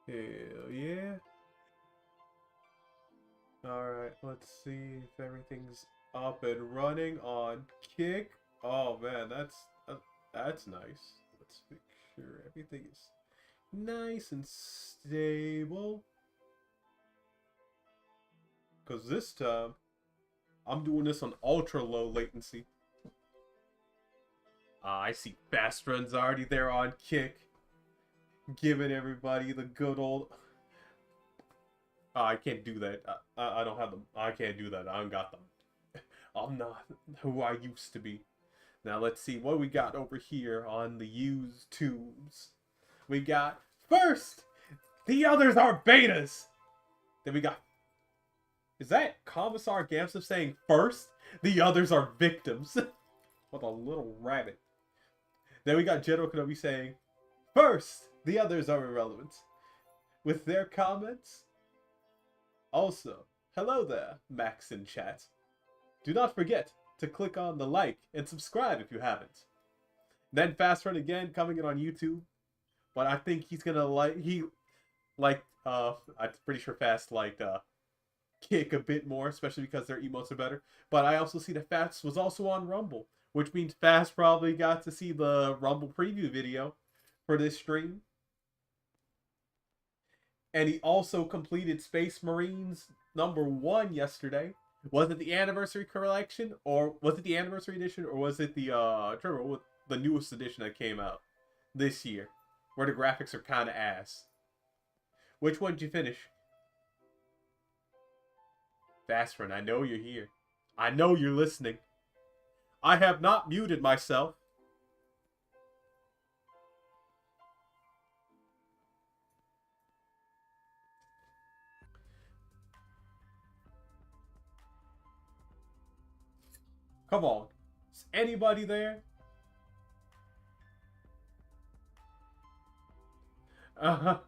Hell yeah. Alright, let's see if everything's up and running on Kick. Oh man, that's nice. Let's make sure everything is nice and stable. Because this time, I'm doing this on ultra low latency. I see Fast Run's already there on Kick. Giving everybody the good old... I can't do that. I don't have them. I can't do that. I don't got them. I'm not who I used to be. Now let's see what we got over here on the used tubes. We got first, the others are betas. Then we got, is that Commissar Gamsov saying first, the others are victims? What a little rabbit. Then we got General Kenobi saying first, the others are irrelevant. With their comments. Also, hello there, Max in chat. Do not forget to click on the like and subscribe if you haven't. Then Fast Run again coming in on YouTube. But I think he's gonna I'm pretty sure Fast liked Kick a bit more, especially because their emotes are better. But I also see that Fast was also on Rumble, which means Fast probably got to see the Rumble preview video for this stream. And he also completed Space Marines #1 yesterday. Was it the anniversary collection, or was it the anniversary edition, or was it the the newest edition that came out this year, where the graphics are kind of ass? Which one did you finish? Fast Run, I know you're here. I know you're listening. I have not muted myself. Come on. Is anybody there? I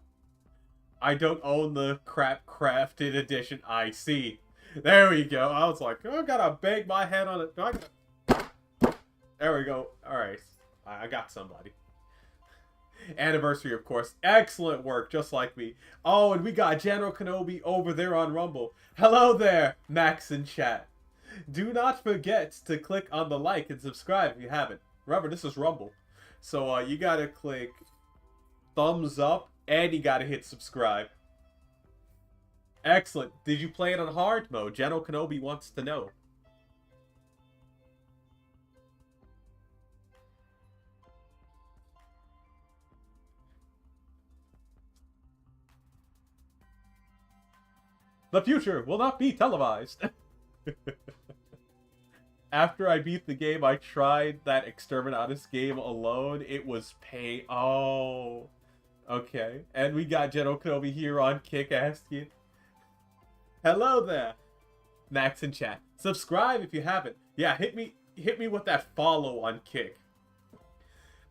don't own the crap crafted edition. I see. There we go. I was like, oh, I gotta bang my head on it. There we go. Alright. I got somebody. Anniversary, of course. Excellent work, just like me. Oh, and we got General Kenobi over there on Rumble. Hello there, Max in chat. Do not forget to click on the like and subscribe if you haven't. Remember, this is Rumble. So you gotta click thumbs up and you gotta hit subscribe. Excellent. Did you play it on hard mode? General Kenobi wants to know. The future will not be televised. After I beat the game, I tried that Exterminatus game alone. It was pain. Oh. Okay. And we got General Kenobi here on Kick asking. Hello there. Max in chat. Subscribe if you haven't. Yeah, hit me with that follow on Kick.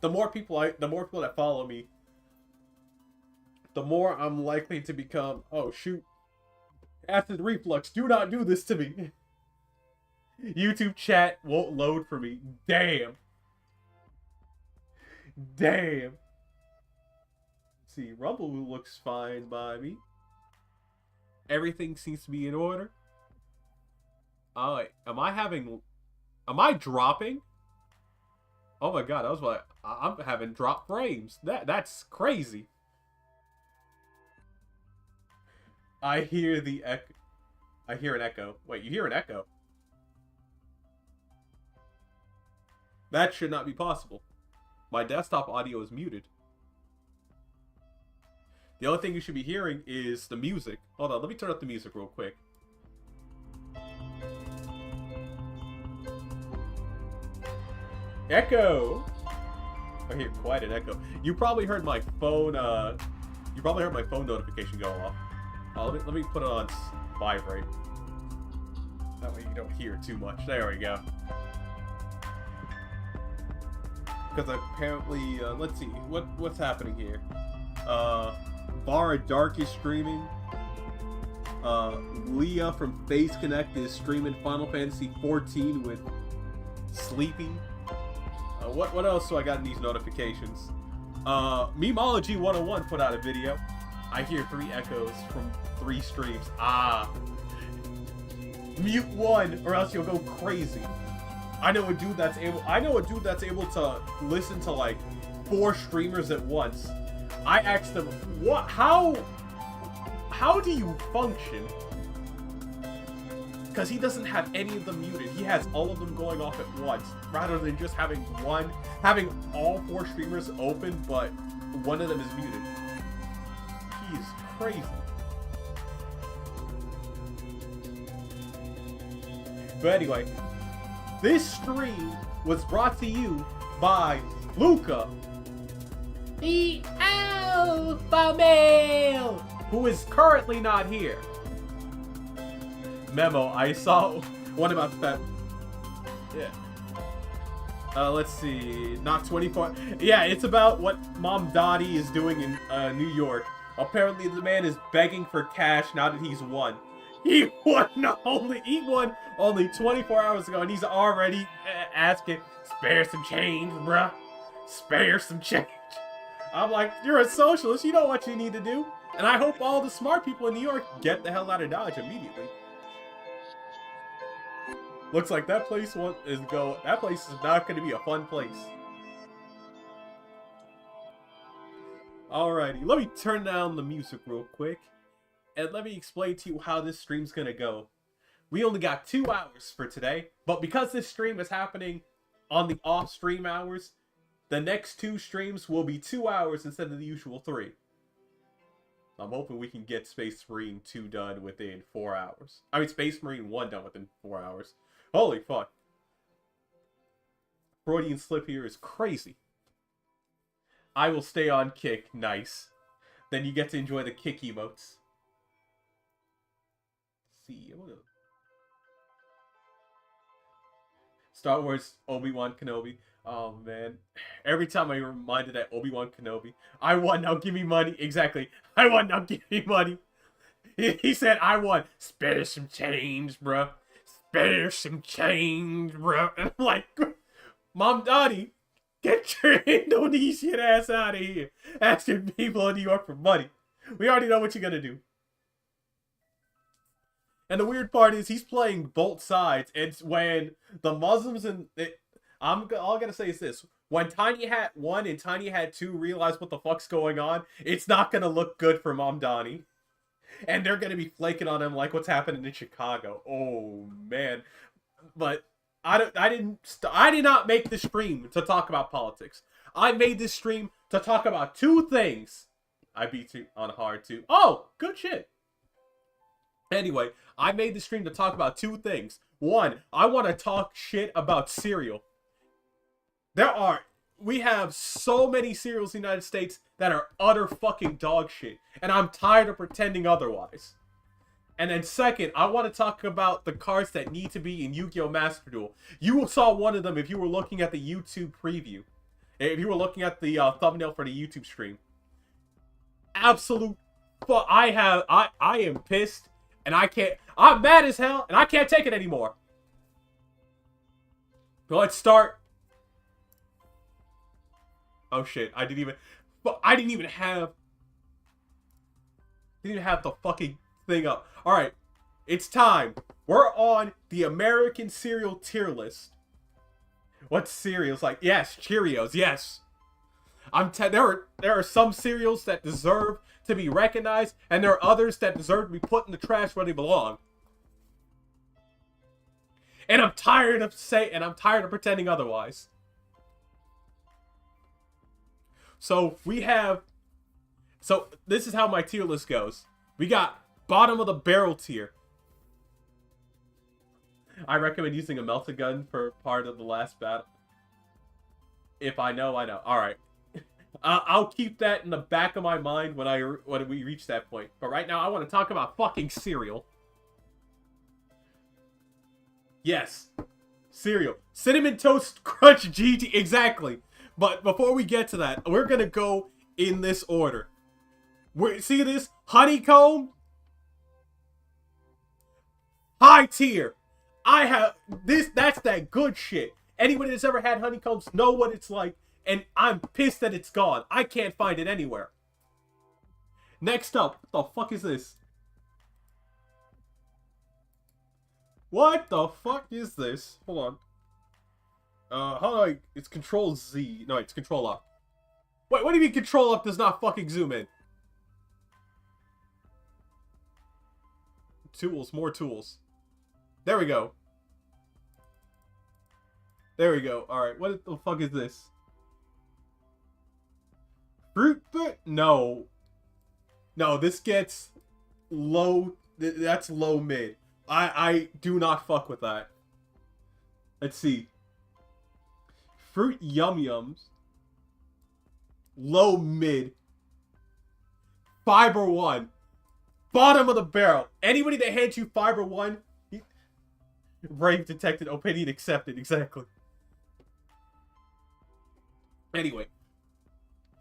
The more people that follow me, the more I'm likely to become, oh shoot. Acid reflux, do not do this to me. YouTube chat won't load for me. Damn. Damn. Let's see, Rumble looks fine by me. Everything seems to be in order. Am I dropping? Oh my god, I was like, I'm having drop frames. That's crazy. I hear the echo. I hear an echo. Wait, you hear an echo? That should not be possible. My desktop audio is muted. The only thing you should be hearing is the music. Hold on, let me turn up the music real quick. Echo! I hear quite an echo. You probably heard my phone, notification go off. Let me put it on vibrate. That way you don't hear too much. There we go. Because apparently, let's see, what's happening here? Vara Dark is streaming. Leah from Face Connect is streaming Final Fantasy 14 with Sleepy. What else do I got in these notifications? Memology 101 put out a video. I hear 3 echoes from 3 streams. Ah. Mute one, or else you'll go crazy. I know a dude that's able to listen to like 4 streamers at once. I asked him, what? How do you function? Because he doesn't have any of them muted. He has all of them going off at once, rather than just having all 4 streamers open, but one of them is muted. He is crazy. But anyway, this stream was brought to you by Luca, the Alpha Male, who is currently not here. Memo, I saw one about that. Yeah. Let's see. Not 24. Yeah, it's about what Mom Dottie is doing in New York. Apparently, the man is begging for cash now that he's won. He won only 24 hours ago, and he's already asking, spare some change, bruh. Spare some change. I'm like, you're a socialist. You know what you need to do. And I hope all the smart people in New York get the hell out of Dodge immediately. Looks like that place is not going to be a fun place. Alrighty, let me turn down the music real quick. And let me explain to you how this stream's gonna go. We only got 2 hours for today, but because this stream is happening on the off-stream hours, the next 2 streams will be 2 hours instead of the usual 3. I'm hoping we can get Space Marine 2 done within 4 hours. I mean, Space Marine 1 done within 4 hours. Holy fuck. Freudian slip here is crazy. I will stay on kick. Nice. Then you get to enjoy the kick emotes. See, Star Wars Obi-Wan Kenobi. Oh man, every time I'm reminded that Obi-Wan Kenobi, I won, now give me money. Exactly, I won, now give me money. He said, I won. Spare some change, bruh. Spare some change, bruh. And I'm like, Mom Dottie, get your Indonesian ass out of here. Asking people in New York for money. We already know what you're gonna do. And the weird part is he's playing both sides. It's when the Muslims and all I'm gonna say is this: when Tiny Hat 1 and Tiny Hat 2 realize what the fuck's going on, it's not gonna look good for Mom Donnie, and they're gonna be flaking on him like what's happening in Chicago. Oh man! But I did not make this stream to talk about politics. I made this stream to talk about 2 things. I beat you on hard too. Oh, good shit. Anyway, I made the stream to talk about 2 things. 1, I want to talk shit about cereal. We have so many cereals in the United States that are utter fucking dog shit. And I'm tired of pretending otherwise. And then 2nd, I want to talk about the cards that need to be in YGO Master Duel. You saw one of them if you were looking at the YouTube preview. If you were looking at the thumbnail for the YouTube stream. Absolute fuck. I am pissed. And I'm mad as hell, and I can't take it anymore. But let's start. Oh shit, I didn't even have the fucking thing up. Alright, it's time. We're on the American cereal tier list. What cereals? Like, yes, Cheerios, yes. There are some cereals that deserve to be recognized, and there are others that deserve to be put in the trash where they belong. And I'm tired of pretending otherwise. So this is how my tier list goes. We got bottom of the barrel tier. I recommend using a melta gun for part of the last battle. If I know, I know. Alright. I'll keep that in the back of my mind when we reach that point. But right now, I want to talk about fucking cereal. Yes. Cereal. Cinnamon Toast Crunch GT. Exactly. But before we get to that, we're going to go in this order. See this? Honeycomb. High tier. I have this. That's that good shit. Anybody that's ever had honeycombs know what it's like. And I'm pissed that it's gone. I can't find it anywhere. Next up, what the fuck is this? What the fuck is this? Hold on. How do I... It's Control Z. No, it's Control Up. Wait, what do you mean Control Up does not fucking zoom in? Tools, more tools. There we go. There we go. Alright, what the fuck is this? Fruit foot? No. No, this gets low. That's low mid. I do not fuck with that. Let's see. Fruit Yum Yums. Low mid. Fiber 1. Bottom of the barrel. Anybody that hands you Fiber 1, brave detected, opinion accepted. Exactly. Anyway.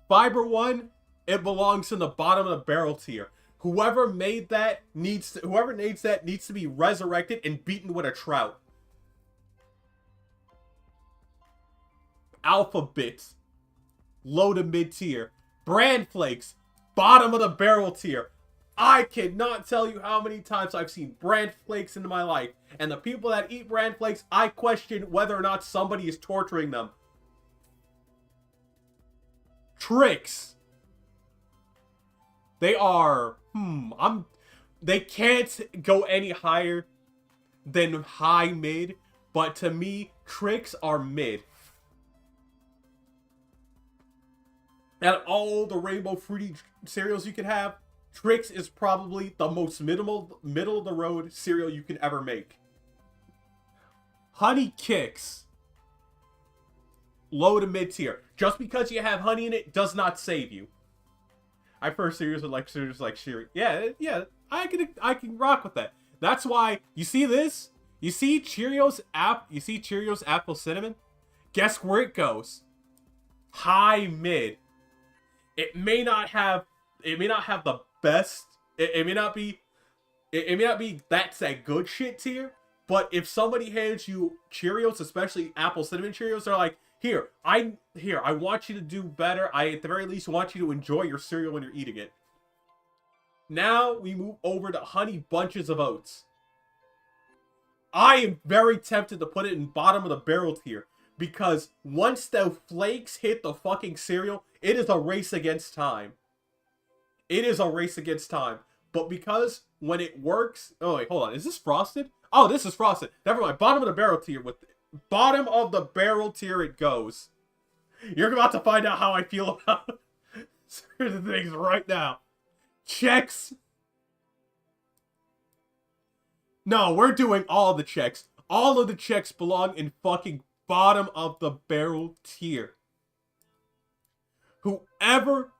Fiber 1, it belongs in the bottom of the barrel tier. Whoever made that needs to be resurrected and beaten with a trout. Alpha Bits, low to mid tier. Bran Flakes, bottom of the barrel tier. I cannot tell you how many times I've seen Bran Flakes in my life. And the people that eat Bran Flakes, I question whether or not somebody is torturing them. Tricks. They are, they can't go any higher than high mid, but to me, Tricks are mid. Out of all the rainbow fruity cereals you can have, Tricks is probably the most middle of the road cereal you can ever make. Honey Kicks, low to mid tier. Just because you have honey in it does not save you. I prefer cereals like Cheerio. Yeah, I can rock with that. That's why you see this. You see Cheerios apple cinnamon. Guess where it goes? High mid. It may not have the best. It may not be that's that good shit tier. But if somebody hands you Cheerios, especially apple cinnamon Cheerios, they're like, Here, I want you to do better. I, at the very least, want you to enjoy your cereal when you're eating it. Now, we move over to Honey Bunches of Oats. I am very tempted to put it in bottom of the barrel tier. Because once the flakes hit the fucking cereal, it is a race against time. It is a race against time. But because when it works... Oh, wait, hold on. Is this Frosted? Oh, this is Frosted. Never mind. Bottom of the barrel tier with... Bottom of the barrel tier it goes. You're about to find out how I feel about certain things right now. Checks. No, we're doing all the checks. All of the checks belong in fucking bottom of the barrel tier. Whoever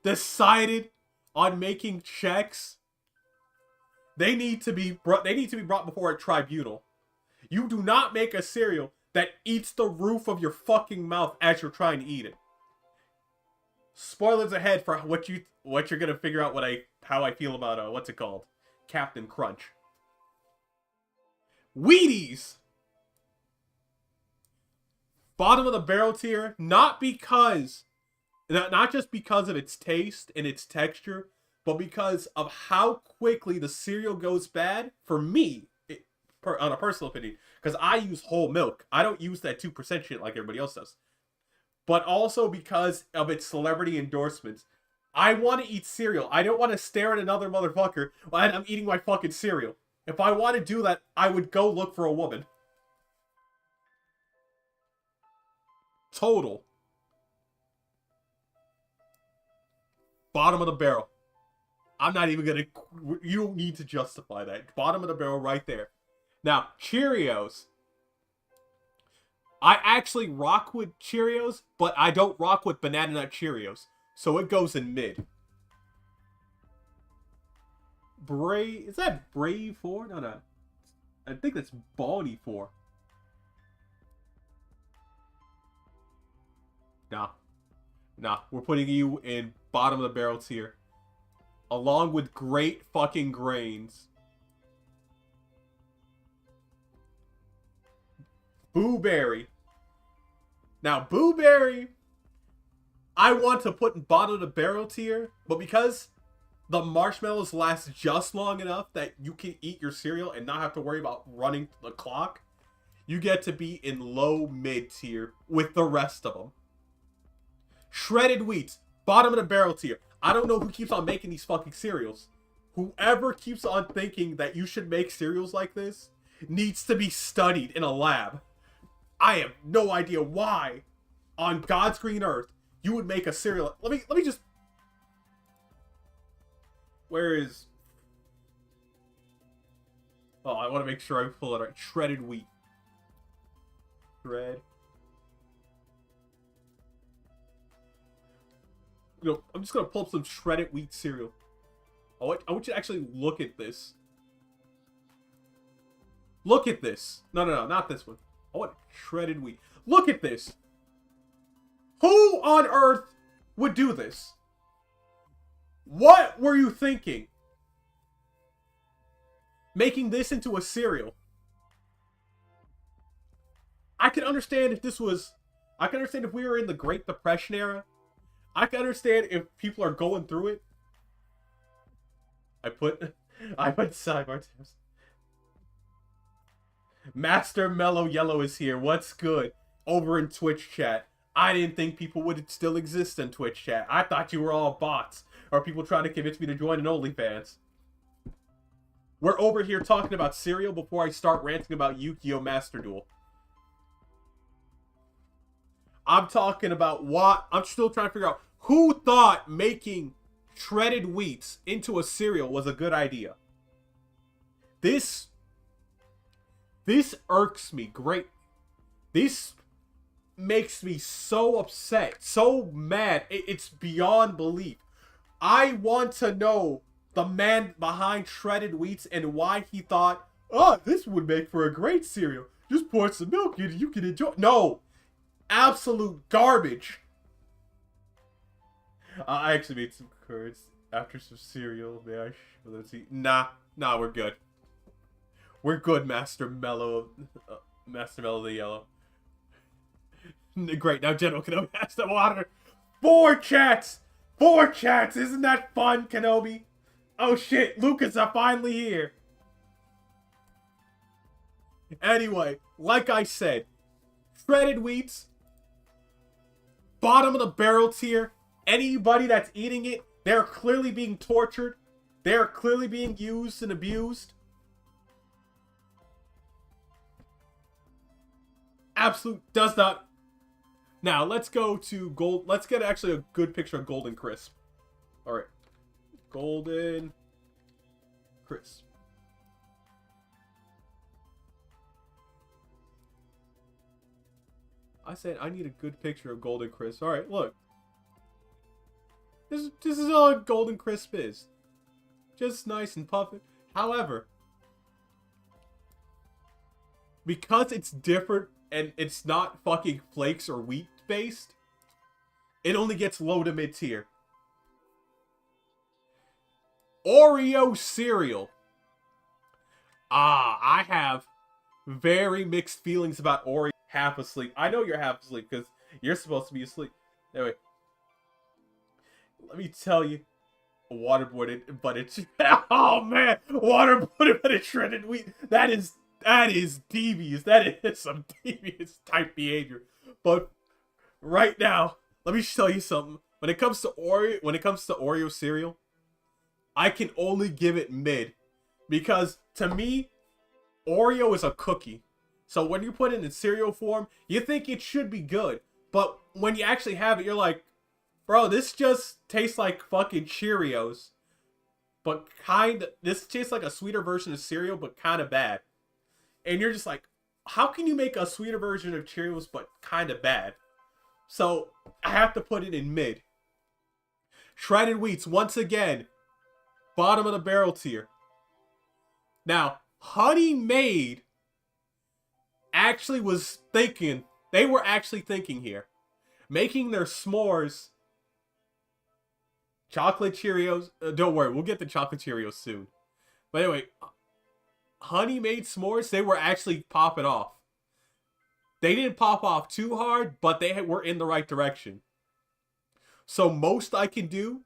decided on making checks, they need to be brought before a tribunal. You do not make a cereal that eats the roof of your fucking mouth as you're trying to eat it. Spoilers ahead for what you're gonna figure out how I feel about what's it called? Captain Crunch. Wheaties! Bottom of the barrel tier, not just because of its taste and its texture, but because of how quickly the cereal goes bad for me. On a personal opinion, because I use whole milk. I don't use that 2% shit like everybody else does. But also because of its celebrity endorsements. I want to eat cereal. I don't want to stare at another motherfucker while I'm eating my fucking cereal. If I want to do that, I would go look for a woman. Total. Bottom of the barrel. I'm not even gonna... You don't need to justify that. Bottom of the barrel right there. Now, Cheerios. I actually rock with Cheerios, but I don't rock with Banana Nut Cheerios. So it goes in mid. Is that Brave 4? No. I think that's Baldy 4. Nah. We're putting you in bottom of the barrel tier. Along with Great Fucking Grains. Boo Berry. Now, Boo Berry, I want to put in bottom of the barrel tier, but because the marshmallows last just long enough that you can eat your cereal and not have to worry about running the clock, you get to be in low mid tier with the rest of them. Shredded wheat, bottom of the barrel tier. I don't know who keeps on making these fucking cereals. Whoever keeps on thinking that you should make cereals like this needs to be studied in a lab. I have no idea why on God's green earth you would make a cereal. Let me just... Where is... Oh, I want to make sure I pull it right. Shredded wheat. Shred. You know, I'm just going to pull up some shredded wheat cereal. I want you to actually look at this. Look at this. No, not this one. I want shredded wheat. Look at this. Who on earth would do this? What were you thinking? Making this into a cereal. I can understand if this was... I can understand if we were in the Great Depression era. I can understand if people are going through it. I put sidebar tabs. Master Mellow Yellow is here. What's good? Over in Twitch chat. I didn't think people would still exist in Twitch chat. I thought you were all bots. Or people trying to convince me to join an OnlyFans. We're over here talking about cereal before I start ranting about YGO Master Duel. I'm talking about what... I'm still trying to figure out who thought making shredded wheats into a cereal was a good idea. This irks me great. This makes me so upset, so mad. It's beyond belief. I want to know the man behind shredded wheats and why he thought, oh, this would make for a great cereal. Just pour some milk in and you can enjoy. No, absolute garbage. I actually made some curds after some cereal. Let's see. Nah, we're good. We're good, Master Mellow the Yellow. Great, now General Kenobi has the water. 4 chats! 4 chats! Isn't that fun, Kenobi? Oh shit, Lucas are finally here. Anyway, like I said, shredded wheats, bottom of the barrel tier. Anybody that's eating it, they're clearly being tortured. They're clearly being used and abused. Absolute does not. Now, let's go to gold. Let's get actually a good picture of Golden Crisp. Alright. Golden Crisp. I said I need a good picture of Golden Crisp. Alright, look. This is all a Golden Crisp is. Just nice and puffy. However, because it's different and it's not fucking flakes or wheat based, it only gets low to mid tier. Oreo cereal. I have very mixed feelings about Oreo. Half asleep. I know you're half asleep because you're supposed to be asleep. Anyway, let me tell you, waterboarded, but it's oh man, waterboarded, but it's shredded wheat. That is devious. That is some devious type behavior. But right now, let me tell you something. When it comes to Oreo cereal, I can only give it mid because to me, Oreo is a cookie. So when you put it in cereal form, you think it should be good. But when you actually have it, you're like, bro, this just tastes like fucking Cheerios. But this tastes like a sweeter version of cereal, but kind of bad. And you're just like, how can you make a sweeter version of Cheerios, but kind of bad? So I have to put it in mid. Shredded wheats, once again, bottom of the barrel tier. Now, Honey Maid actually was thinking, they were actually thinking here, making their s'mores chocolate Cheerios. Don't worry, we'll get the chocolate Cheerios soon. But anyway, Honey Maid s'mores, they were actually popping off. They didn't pop off too hard, but they were in the right direction. So most I can do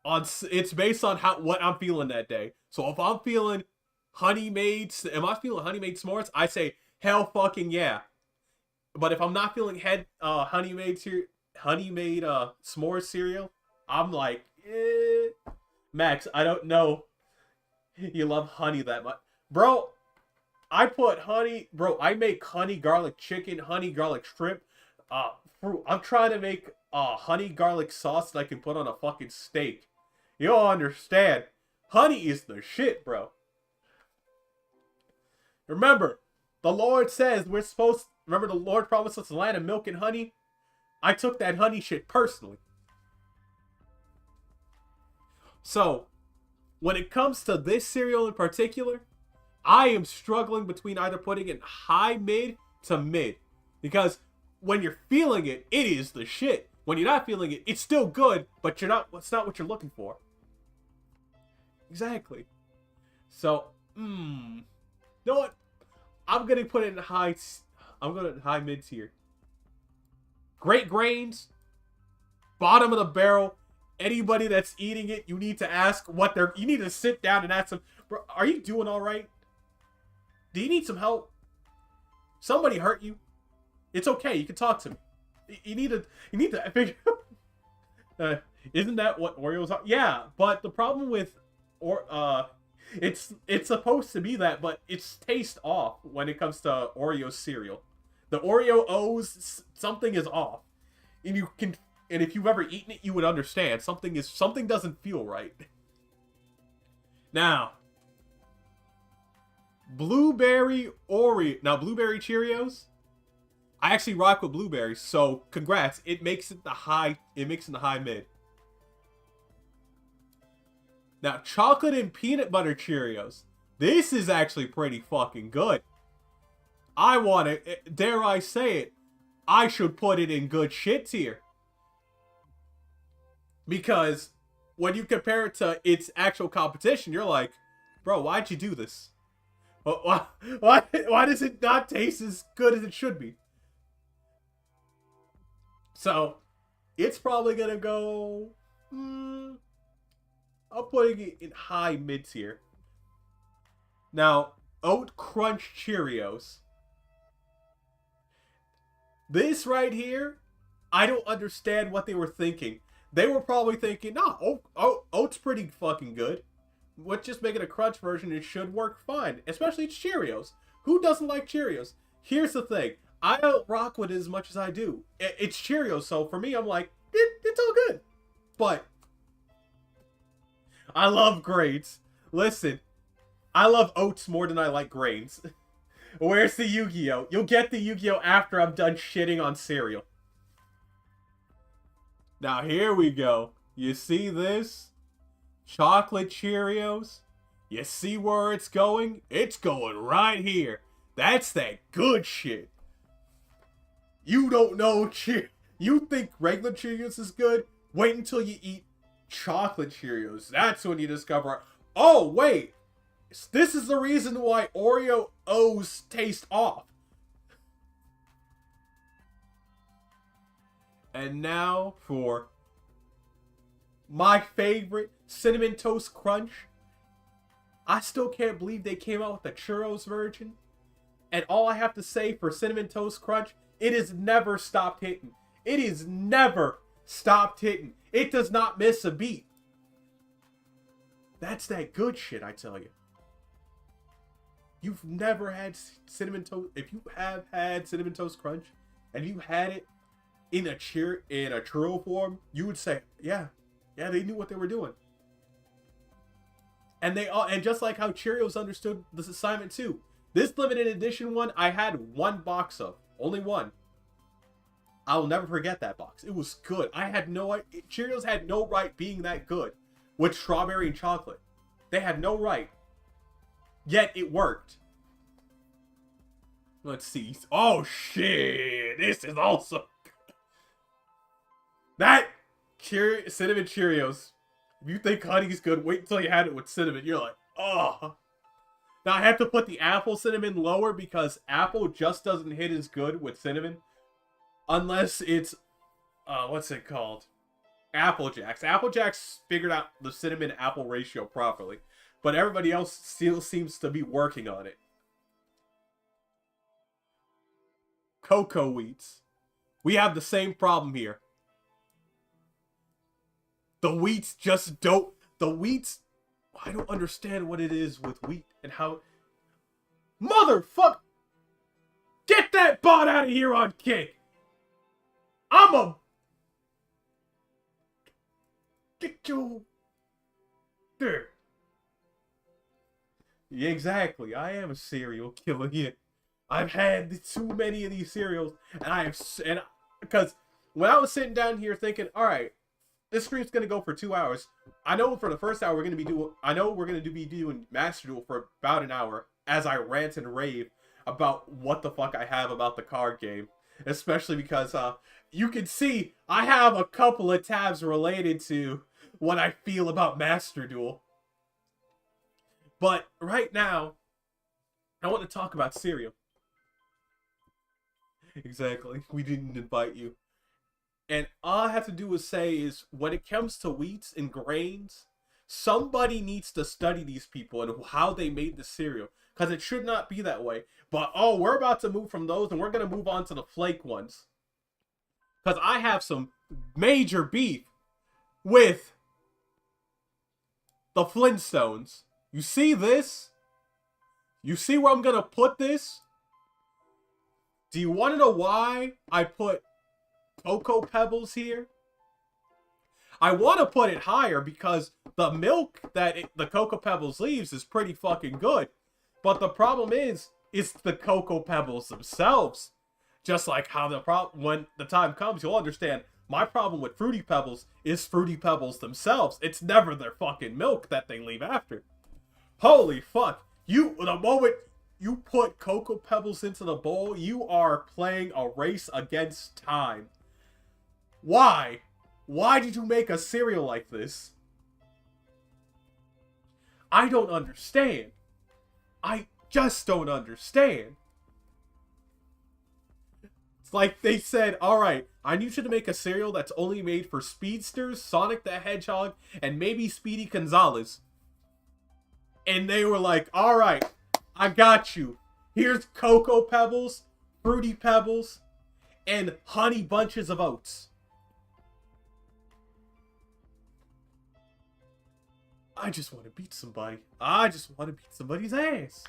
it's based on what I'm feeling that day. So if I'm feeling am I feeling honey made s'mores? I say hell fucking yeah. But if I'm not feeling honey made s'mores cereal, I'm like, Max, I don't know. You love honey that much, bro. I make honey garlic chicken, honey garlic shrimp. I'm trying to make honey garlic sauce that I can put on a fucking steak. You don't understand. Honey is the shit, bro. Remember, the Lord says remember the Lord promised us the land of milk and honey? I took that honey shit personally. So, when it comes to this cereal in particular, I am struggling between either putting it high mid to mid. Because when you're feeling it, it is the shit. When you're not feeling it, it's still good, but it's not what you're looking for. Exactly. So, you know what? I'm gonna put it in high mid tier. Great grains, bottom of the barrel. Anybody that's eating it, you need to ask you need to sit down and ask them, bro, are you doing all right? Do you need some help? Somebody hurt you? It's okay. You can talk to me. You need to figure. Isn't that what Oreos are? Yeah, but the problem with it's supposed to be that, but it's taste off when it comes to Oreo cereal. The Oreo O's, something is off, and if you've ever eaten it, you would understand something doesn't feel right. Now, blueberry Cheerios. I actually rock with blueberries, so congrats. It makes it the high mid. Now, chocolate and peanut butter Cheerios. This is actually pretty fucking good. I want it, dare I say it, I should put it in good shit tier. Because when you compare it to its actual competition, you're like, bro, why'd you do this? Why does it not taste as good as it should be? So, it's probably gonna go... I'm putting it in high mid tier. Now, Oat Crunch Cheerios. This right here, I don't understand what they were thinking. They were probably thinking, nah, oat's pretty fucking good. Let's just make it a crunch version. It should work fine. Especially it's Cheerios. Who doesn't like Cheerios? Here's the thing. I don't rock with it as much as I do. It's Cheerios, so for me, I'm like, it's all good. But I love grains. Listen, I love oats more than I like grains. Where's the Yu-Gi-Oh? You'll get the Yu-Gi-Oh after I'm done shitting on cereal. Now here we go. You see this? Chocolate Cheerios? You see where it's going? It's going right here. That's that good shit. You don't know you think regular Cheerios is good? Wait until you eat chocolate Cheerios. That's when you discover, oh wait, this is the reason why Oreo O's taste off. And now for my favorite, Cinnamon Toast Crunch. I still can't believe they came out with the churros version. And all I have to say for Cinnamon Toast Crunch, it has never stopped hitting. It has never stopped hitting. It does not miss a beat. That's that good shit, I tell you. You've never had Cinnamon Toast... If you have had Cinnamon Toast Crunch, and you had it in a churro form, you would say, yeah, they knew what they were doing. And just like how Cheerios understood this assignment too. This limited edition one, I had one box of. Only one. I will never forget that box. It was good. Cheerios had no right being that good with strawberry and chocolate. They had no right. Yet it worked. Let's see. Oh shit! This is awesome. That cinnamon Cheerios. If you think honey's good, wait until you had it with cinnamon. You're like, oh. Now I have to put the apple cinnamon lower because apple just doesn't hit as good with cinnamon. Unless it's, what's it called? Apple Jacks. Apple Jacks figured out the cinnamon apple ratio properly, but everybody else still seems to be working on it. Cocoa wheats. We have the same problem here. The wheats just don't... The wheats... I don't understand what it is with wheat and how... Motherfuck! Get that bot out of here on Kick! I'm a... Get your... There. Yeah, exactly. I am a serial killer here. I've had too many of these cereals, and because when I was sitting down here thinking, all right, this stream's gonna go for 2 hours. I know for the first hour we're gonna be doing Master Duel for about an hour as I rant and rave about what the fuck I have about the card game, especially because you can see I have a couple of tabs related to what I feel about Master Duel. But right now, I want to talk about cereal. Exactly. We didn't invite you. And all I have to do is say is, when it comes to wheats and grains, somebody needs to study these people and how they made the cereal. Because it should not be that way. But, oh, we're about to move from those and we're going to move on to the flake ones. Because I have some major beef with the Flintstones. You see this? You see where I'm going to put this? Do you want to know why I put Cocoa Pebbles here? I want to put it higher because the milk that the Cocoa Pebbles leaves is pretty fucking good. But the problem is, it's the Cocoa Pebbles themselves. Just like how when the time comes, you'll understand. My problem with Fruity Pebbles is Fruity Pebbles themselves. It's never their fucking milk that they leave after. Holy fuck. The moment you put Cocoa Pebbles into the bowl, you are playing a race against time. Why? Why did you make a cereal like this? I don't understand. I just don't understand. It's like they said, alright, I need you to make a cereal that's only made for Speedsters, Sonic the Hedgehog, and maybe Speedy Gonzales. And they were like, alright, I got you. Here's Cocoa Pebbles, Fruity Pebbles, and Honey Bunches of Oats. I just want to beat somebody. I just want to beat somebody's ass.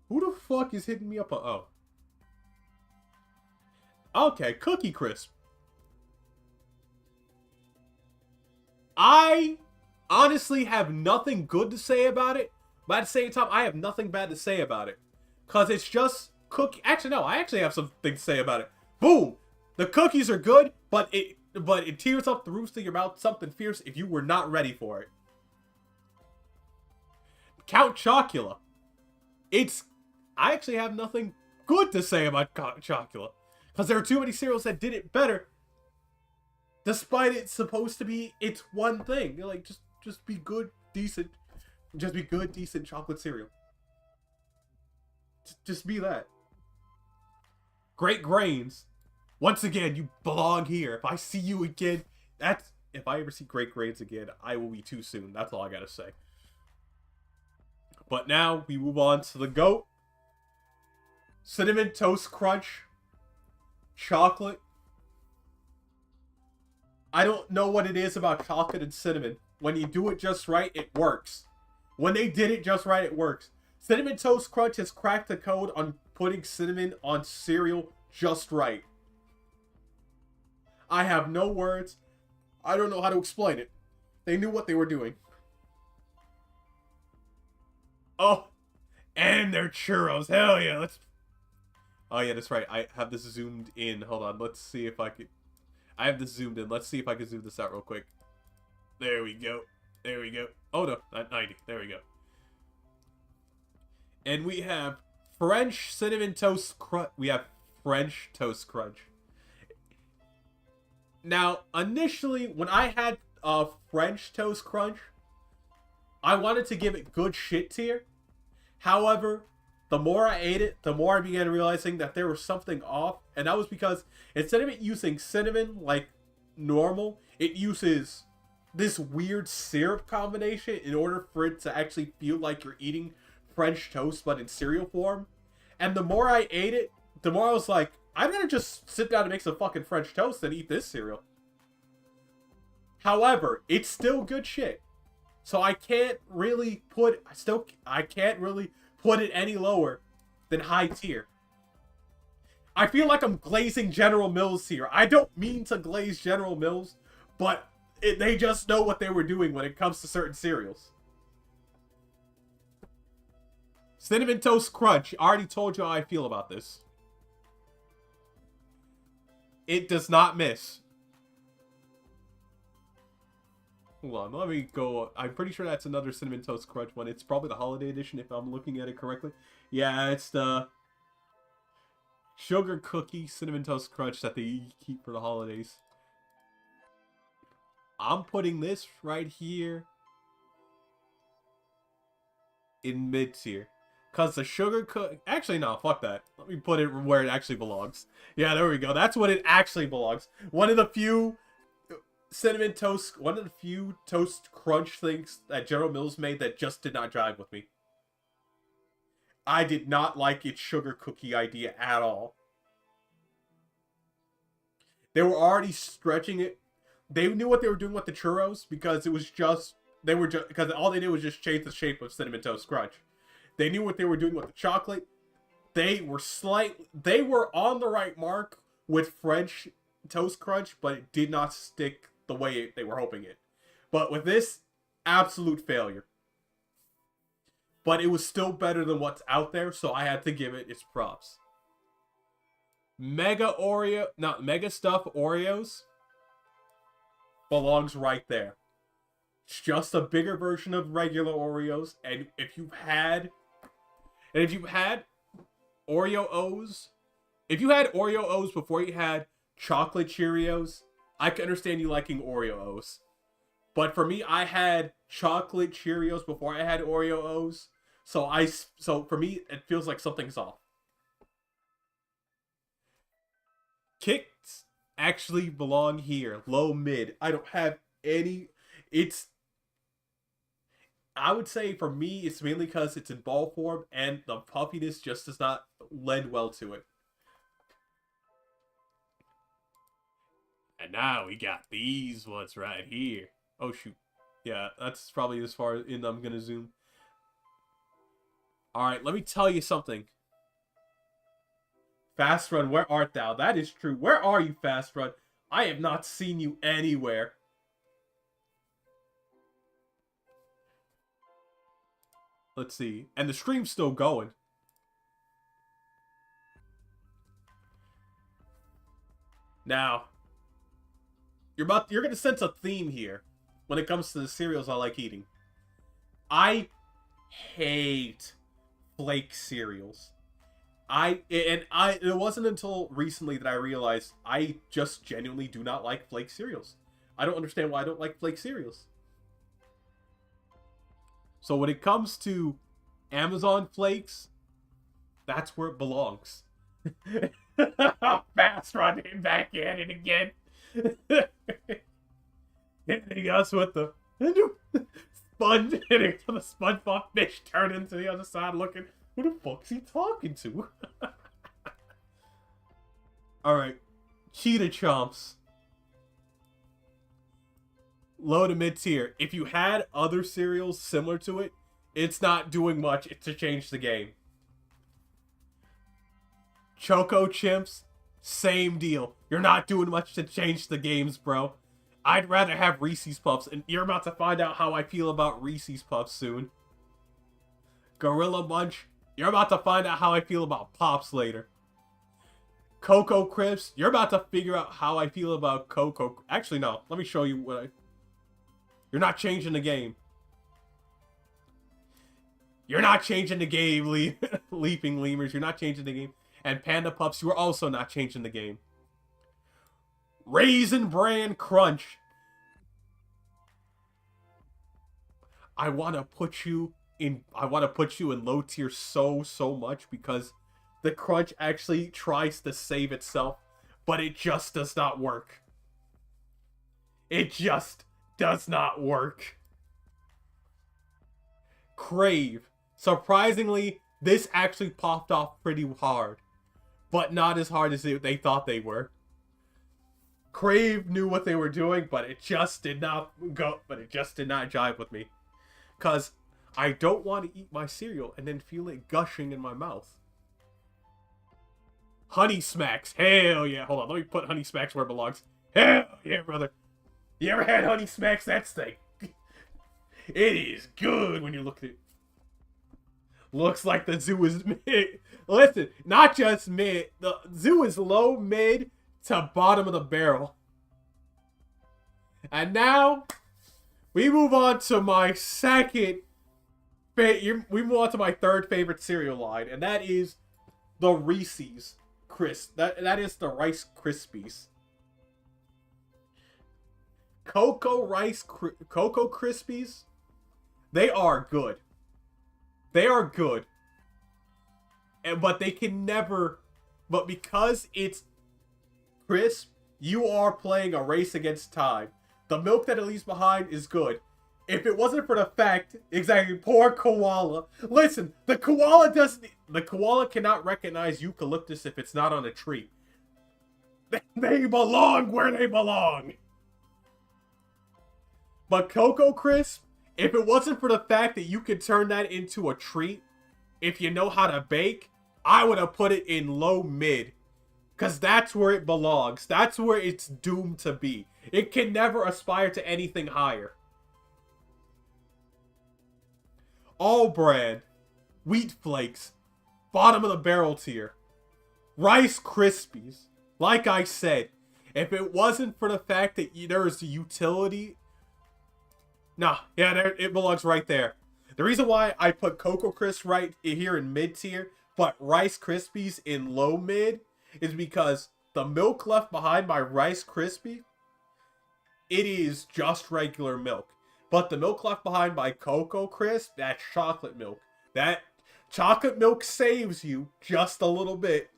Who the fuck is hitting me up? Oh. Okay, Cookie Crisp. I honestly have nothing good to say about it, but at the same time, I have nothing bad to say about it. Because it's just cookie. Actually, no, I actually have something to say about it. Boom! The cookies are good, but it tears up the roofs of your mouth something fierce if you were not ready for it. Count Chocula. I actually have nothing good to say about Chocula. Because there are too many cereals that did it better. Despite it's supposed to be its one thing. You're like, just be good, decent. Just be good, decent chocolate cereal. Just be that. Great Grains. Once again, you belong here. If I see you again, if I ever see Great Grains again, I will be too soon. That's all I gotta say. But now, we move on to the GOAT. Cinnamon Toast Crunch. Chocolate. I don't know what it is about chocolate and cinnamon. When you do it just right, it works. When they did it just right, it works. Cinnamon Toast Crunch has cracked the code on putting cinnamon on cereal just right. I have no words. I don't know how to explain it. They knew what they were doing. Oh, and they're churros. Hell yeah, Oh yeah, that's right. I have this zoomed in. Hold on, let's see if I can... I have this zoomed in. Let's see if I can zoom this out real quick. There we go. There we go. Oh no, not 90. There we go. And we have French Cinnamon Toast Crunch. We have French Toast Crunch. Now, initially, when I had French Toast Crunch, I wanted to give it good shit tier. However, the more I ate it, the more I began realizing that there was something off. And that was because instead of it using cinnamon like normal, it uses this weird syrup combination in order for it to actually feel like you're eating French toast but in cereal form. And the more I ate it, the more I was like, I'm gonna just sit down and make some fucking French toast and eat this cereal. However, it's still good shit. So I can't really put it any lower than high tier. I feel like I'm glazing General Mills here. I don't mean to glaze General Mills, but they just know what they were doing when it comes to certain cereals. Cinnamon Toast Crunch. I already told you how I feel about this. It does not miss. Hold on, let me go. I'm pretty sure that's another Cinnamon Toast Crunch one. It's probably the holiday edition if I'm looking at it correctly. Yeah, it's the sugar cookie Cinnamon Toast Crunch that they keep for the holidays. I'm putting this right here in mid tier. Because the sugar cookie... Actually, no, fuck that. Let me put it where it actually belongs. Yeah, there we go. That's what it actually belongs. One of the few toast crunch things that General Mills made that just did not jive with me. I did not like its sugar cookie idea at all. They were already stretching it. They knew what they were doing with the churros because it was just... because all they did was just change the shape of Cinnamon Toast Crunch. They knew what they were doing with the chocolate. They were on the right mark with French Toast Crunch, but it did not stick the way they were hoping it. But with this, absolute failure. But it was still better than what's out there, so I had to give it its props. Mega Stuff Oreos belongs right there. It's just a bigger version of regular Oreos, and if you've had Oreo O's, if you had Oreo O's before you had chocolate Cheerios, I can understand you liking Oreo O's. But for me, I had chocolate Cheerios before I had Oreo O's, so for me, it feels like something's off. Kicks actually belong here, low mid. I don't have any. I would say for me, it's mainly because it's in ball form and the puffiness just does not lend well to it. And now we got these ones right here. Oh, shoot. Yeah, that's probably as far in I'm going to zoom. Alright, let me tell you something. Fast Run, where art thou? That is true. Where are you, Fast Run? I have not seen you anywhere. Let's see. And the stream's still going. Now, you're going to sense a theme here when it comes to the cereals I like eating. I hate flake cereals. It wasn't until recently that I realized I just genuinely do not like flake cereals. I don't understand why I don't like flake cereals. So when it comes to Amazon flakes, that's where it belongs. Fast running back at it again. Hitting us with the sponge, hitting to the SpongeBob fish, turning to the other side looking, who the fuck's he talking to? Alright, Cheetah Chomps. Low to mid tier. If you had other cereals similar to it, it's not doing much to change the game. Choco Chimps, same deal. You're not doing much to change the games, bro. I'd rather have Reese's Puffs, and you're about to find out how I feel about Reese's Puffs soon. Gorilla Munch, you're about to find out how I feel about Pops later. Cocoa Crisps, you're about to figure out how I feel about Cocoa. Actually, no. Let me show you what I... You're not changing the game. You're not changing the game, Leaping Lemurs. You're not changing the game. And Panda Pups, you are also not changing the game. Raisin Bran Crunch. I want to put you I want to put you in low tier so much because the crunch actually tries to save itself, but it just does not work. It just does not work. Crave. Surprisingly, this actually popped off pretty hard, but not as hard as they thought they were. Crave knew what they were doing, but it just did not jive with me. Cause I don't want to eat my cereal and then feel it gushing in my mouth. Honey Smacks. Hell yeah. Hold on, let me put Honey Smacks where it belongs. Hell yeah, brother. You ever had Honey Smacks? That thing. It is good when you look at it. Looks like the zoo is mid. Listen, not just mid. The zoo is low, mid, to bottom of the barrel. And now, we move on to my we move on to my third favorite cereal line, and that is the Reese's Crisp. That is the Rice Krispies. Cocoa Krispies. They are good. They are good. But they can never... But because it's crisp, you are playing a race against time. The milk that it leaves behind is good. If it wasn't for the fact... Exactly, poor koala. Listen, the koala cannot recognize eucalyptus if it's not on a tree. They belong where they belong. But Cocoa Crisp, if it wasn't for the fact that you could turn that into a treat, if you know how to bake, I would have put it in low mid. Because that's where it belongs. That's where it's doomed to be. It can never aspire to anything higher. All brand, Wheat Flakes, bottom of the barrel tier. Rice Krispies, like I said, if it wasn't for the fact that there's utility... Nah, yeah, it belongs right there. The reason why I put Cocoa Crisp right here in mid tier, but Rice Krispies in low mid, is because the milk left behind by Rice Krispie, it is just regular milk. But the milk left behind by Cocoa Crisp, that's chocolate milk. That chocolate milk saves you just a little bit.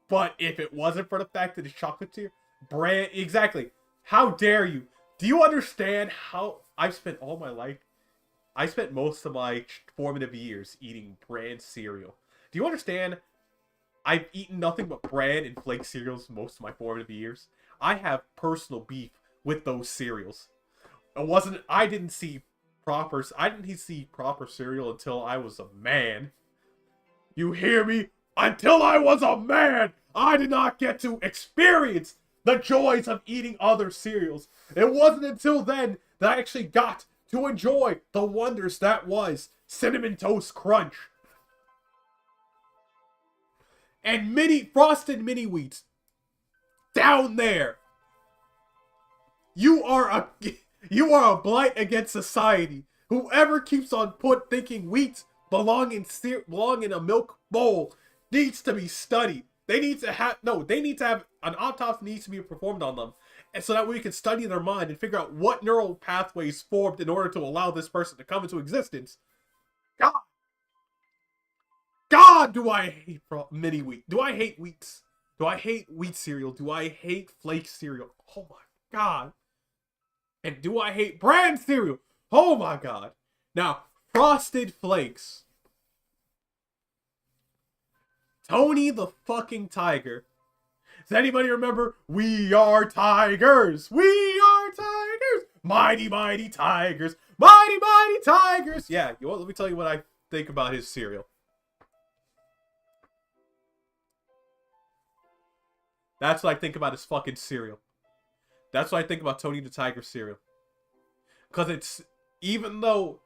But if it wasn't for the fact that it's chocolate tier, brand, exactly. How dare you? Do you understand how I've spent all my life? I spent most of my formative years eating brand cereal. Do you understand? I've eaten nothing but bran and flake cereals most of my formative years. I have personal beef with those cereals. I didn't see proper cereal until I was a man. You hear me? Until I was a man, I did not get to experience the joys of eating other cereals. It wasn't until then that I actually got to enjoy the wonders that was Cinnamon Toast Crunch. And Frosted Mini Wheats. Down there. You are a blight against society. Whoever keeps on thinking wheats belong in a milk bowl needs to be studied. They need to have an autopsy needs to be performed on them, and so that we can study their mind and figure out what neural pathways formed in order to allow this person to come into existence. God, do I hate mini wheat? Do I hate wheats? Do I hate wheat cereal? Do I hate flake cereal? Oh my God. And do I hate bran cereal? Oh my God. Now, Frosted Flakes. Tony the fucking Tiger. Does anybody remember? We are tigers. We are tigers. Mighty, mighty tigers. Mighty, mighty tigers. Yeah, let me tell you what I think about his cereal. That's what I think about his fucking cereal. That's what I think about Tony the Tiger cereal. Because even though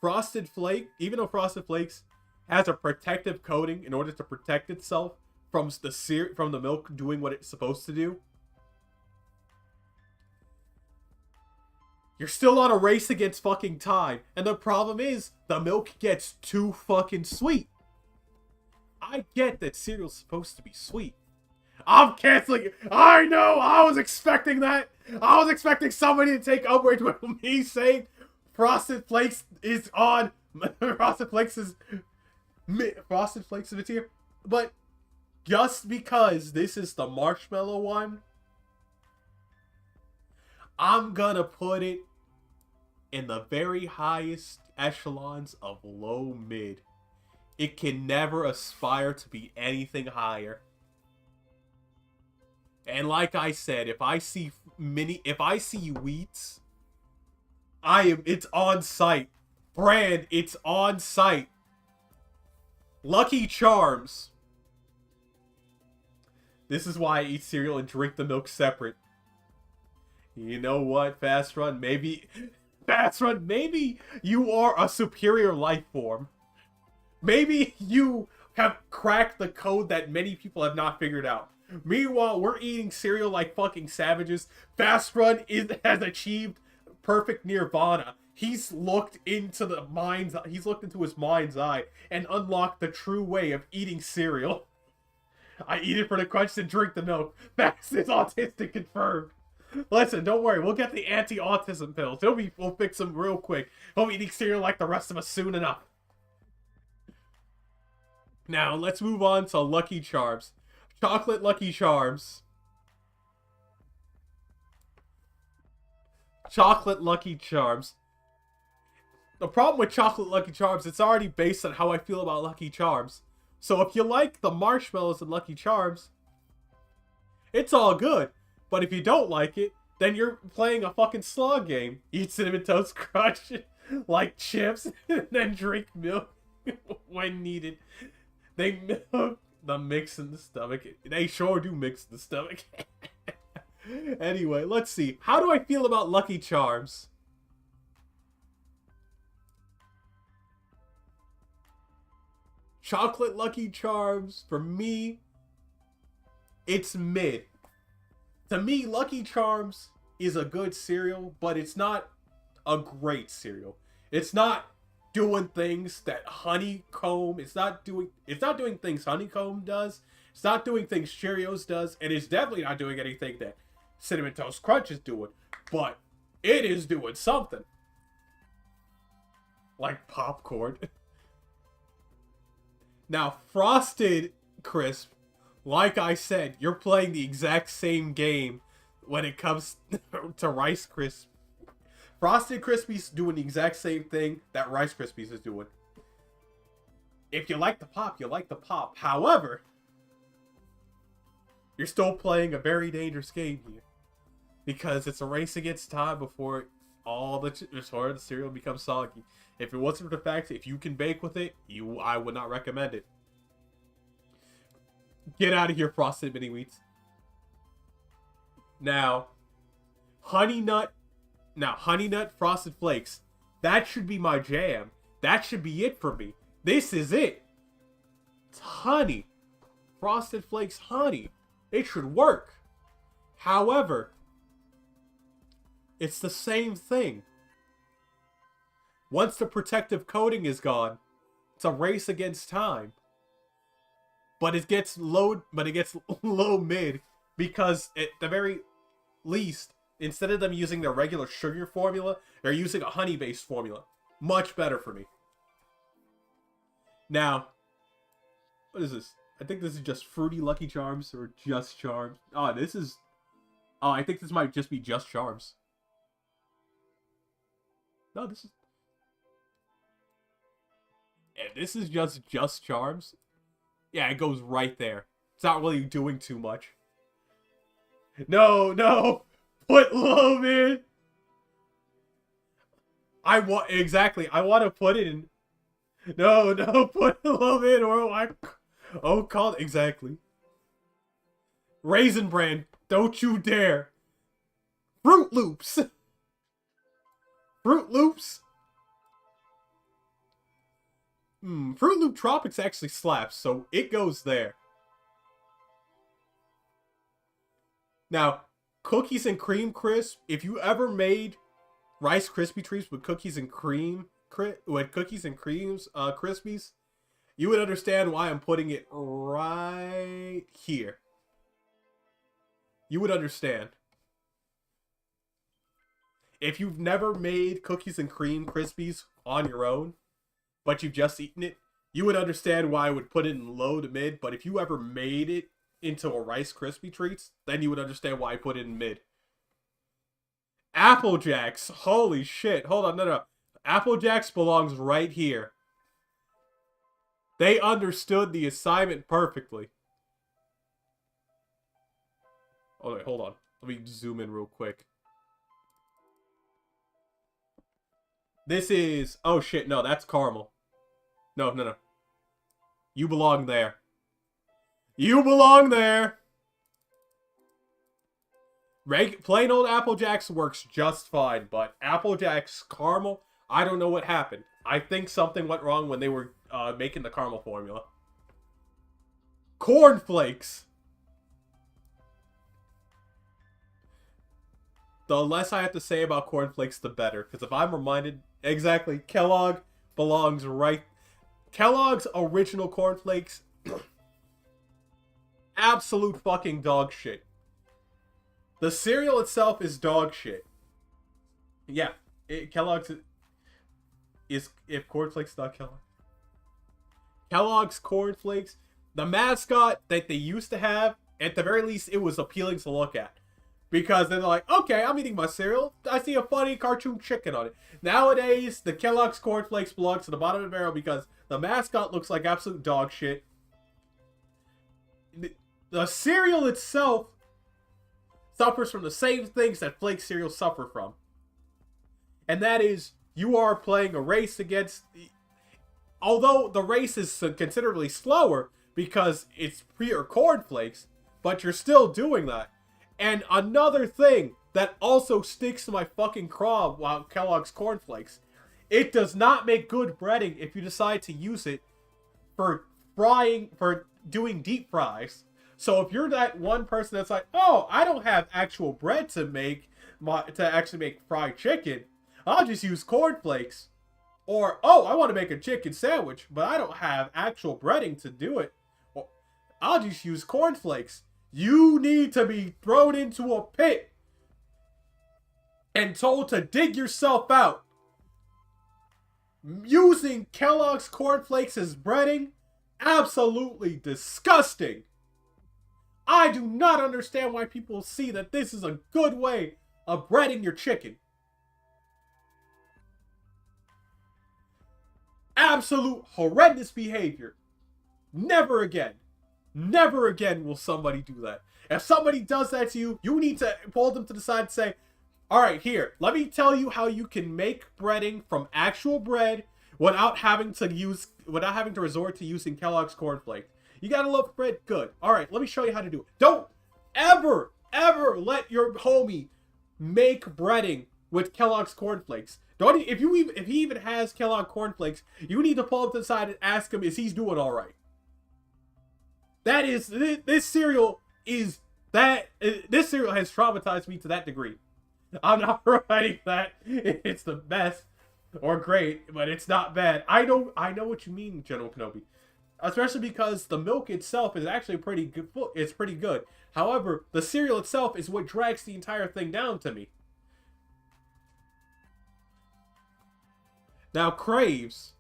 Frosted Flakes has a protective coating in order to protect itself from the milk doing what it's supposed to do, you're still on a race against fucking time. And the problem is, the milk gets too fucking sweet. I get that cereal's supposed to be sweet. I'm canceling it. I know, I was expecting that. I was expecting somebody to take umbrage with me saying Frosted Flakes is on. Frosted Flakes is here. But just because this is the marshmallow one, I'm gonna put it in the very highest echelons of low mid. It can never aspire to be anything higher. And like I said, if I see wheats, it's on site. Brand, it's on site. Lucky Charms. This is why I eat cereal and drink the milk separate. You know what, Fast Run? Maybe you are a superior life form. Maybe you have cracked the code that many people have not figured out. Meanwhile, we're eating cereal like fucking savages. Fast Run has achieved perfect nirvana. He's looked into his mind's eye and unlocked the true way of eating cereal. I eat it for the crunch and drink the milk. Fast is autistic confirmed. Listen, don't worry. We'll get the anti-autism pills. We'll fix them real quick. He'll be eating cereal like the rest of us soon enough. Now, let's move on to Lucky Charms. Chocolate Lucky Charms. Chocolate Lucky Charms. The problem with Chocolate Lucky Charms, it's already based on how I feel about Lucky Charms. So if you like the marshmallows and Lucky Charms, it's all good. But if you don't like it, then you're playing a fucking slog game. Eat Cinnamon Toast Crunch like chips, and then drink milk when needed. They milk the mix in the stomach. They sure do mix the stomach. Anyway, let's see. How do I feel about Lucky Charms? Chocolate Lucky Charms, for me, it's mid. To me, Lucky Charms is a good cereal, but it's not a great cereal. It's not doing things that Honeycomb, it's not doing things Honeycomb does. It's not doing things Cheerios does, and it's definitely not doing anything that Cinnamon Toast Crunch is doing, but it is doing something. Like popcorn. Now, Frosted Crisp, like I said, you're playing the exact same game when it comes to Rice Krispies. Frosted Krispies doing the exact same thing that Rice Krispies is doing. If you like the pop, you like the pop. However, you're still playing a very dangerous game here. Because it's a race against time before the cereal becomes soggy. If it wasn't for the fact that if you can bake with it, I would not recommend it. Get out of here, Frosted Mini Wheats. Now, Honey Nut Frosted Flakes. That should be my jam. That should be it for me. This is it. It's honey. Frosted Flakes honey. It should work. However, it's the same thing. Once the protective coating is gone, it's a race against time. But it gets low mid because at the very least, instead of them using their regular sugar formula, they're using a honey-based formula. Much better for me. Now, what is this? I think this is just Fruity Lucky Charms or just Charms. I think this might just be just Charms. No, this is just Charms. Yeah, it goes right there. It's not really doing too much. No! Put low mid! I want to put it in... No, put low mid or call it exactly. Raisin Bran, don't you dare! Fruit Loops! Fruit Loops? Fruit Loop Tropics actually slaps, so it goes there. Now, Cookies and Cream Crisp, if you ever made Rice Krispie Treats with cookies and cream, Krispies, you would understand why I'm putting it right here. You would understand. if you've never made cookies and cream Krispies on your own, but you've just eaten it, you would understand why I would put it in low to mid. But if you ever made it into a Rice Krispie Treats, then you would understand why I put it in mid. Apple Jacks. Holy shit. Hold on. No. Apple Jacks belongs right here. They understood the assignment perfectly. Oh, wait, hold on. Let me zoom in real quick. This is... Oh, shit. No, that's caramel. No. You belong there. You belong there! Plain old Apple Jacks works just fine, but Apple Jacks caramel, I don't know what happened. I think something went wrong when they were making the caramel formula. Cornflakes! The less I have to say about cornflakes, the better. Because if I'm reminded, exactly, Kellogg belongs right... Kellogg's original cornflakes, absolute fucking dog shit. The cereal itself is dog shit. Yeah, Kellogg's is... If cornflakes not Kellogg. Kellogg's cornflakes, the mascot that they used to have, at the very least, it was appealing to look at. Because then they're like, okay, I'm eating my cereal. I see a funny cartoon chicken on it. Nowadays, the Kellogg's cornflakes belong to the bottom of the barrel because the mascot looks like absolute dog shit. The cereal itself suffers from the same things that flake cereals suffer from. And that is, you are playing a race against... Although the race is considerably slower because it's pure cornflakes, but you're still doing that. And another thing that also sticks to my fucking craw while Kellogg's cornflakes, it does not make good breading if you decide to use it for frying, for doing deep fries. So if you're that one person that's like, oh, I don't have actual bread to make to actually make fried chicken, I'll just use cornflakes. Or, oh, I want to make a chicken sandwich, but I don't have actual breading to do it. Well, I'll just use cornflakes. You need to be thrown into a pit and told to dig yourself out. Using Kellogg's cornflakes as breading? Absolutely disgusting. I do not understand why people see that this is a good way of breading your chicken. Absolute horrendous behavior. Never again. Never again will somebody do that. If somebody does that to you, you need to pull them to the side and say, alright, here, let me tell you how you can make breading from actual bread without having to resort to using Kellogg's cornflakes. You got a loaf of bread? Good. Alright, let me show you how to do it. Don't ever let your homie make breading with Kellogg's cornflakes. If he even has Kellogg cornflakes, you need to pull him to the side and ask him, is he's doing alright? This cereal has traumatized me to that degree. I'm not providing that it's the best or great, but it's not bad. I know what you mean, General Kenobi. Especially because the milk itself is actually pretty good. It's pretty good. However, the cereal itself is what drags the entire thing down to me. Now, Craves,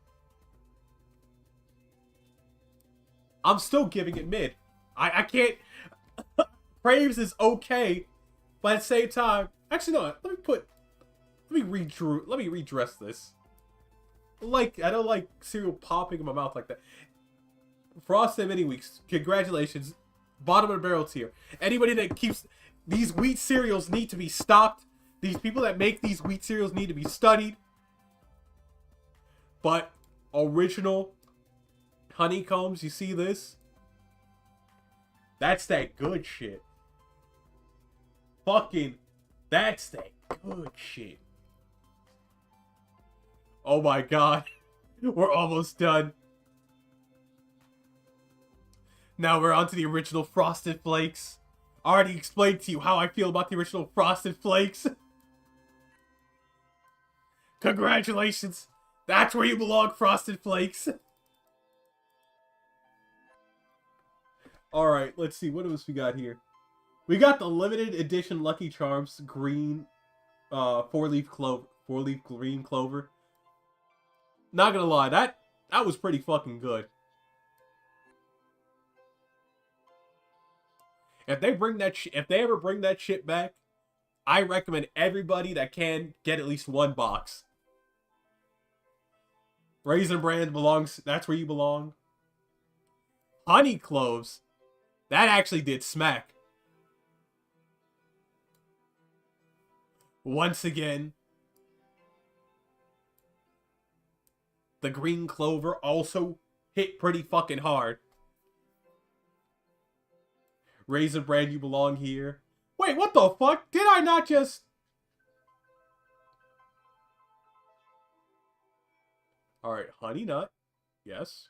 I'm still giving it mid. I can't... Craves is okay, but at the same time... Actually, no, let me redress this. I don't like cereal popping in my mouth like that. Frosted Mini Weeks, congratulations. Bottom of the barrel tier. Anybody that keeps... These wheat cereals need to be stopped. These people that make these wheat cereals need to be studied. But original honeycombs, you see this? That's that good shit. Fucking, that's that good shit. Oh my god. We're almost done. Now we're on to the original Frosted Flakes. I already explained to you how I feel about the original Frosted Flakes. Congratulations. That's where you belong, Frosted Flakes. Alright, let's see. What else we got here? We got the limited edition Lucky Charms green. four-leaf clover, four-leaf green clover. Not gonna lie, that was pretty fucking good. If they bring that, if they ever bring that shit back, I recommend everybody that can get at least one box. Raisin Bran belongs. That's where you belong. Honey cloves, that actually did smack. Once again, the green clover also hit pretty fucking hard. Raisin Bran, you belong here. Wait, what the fuck? Did I not just... Alright, Honey Nut. Yes.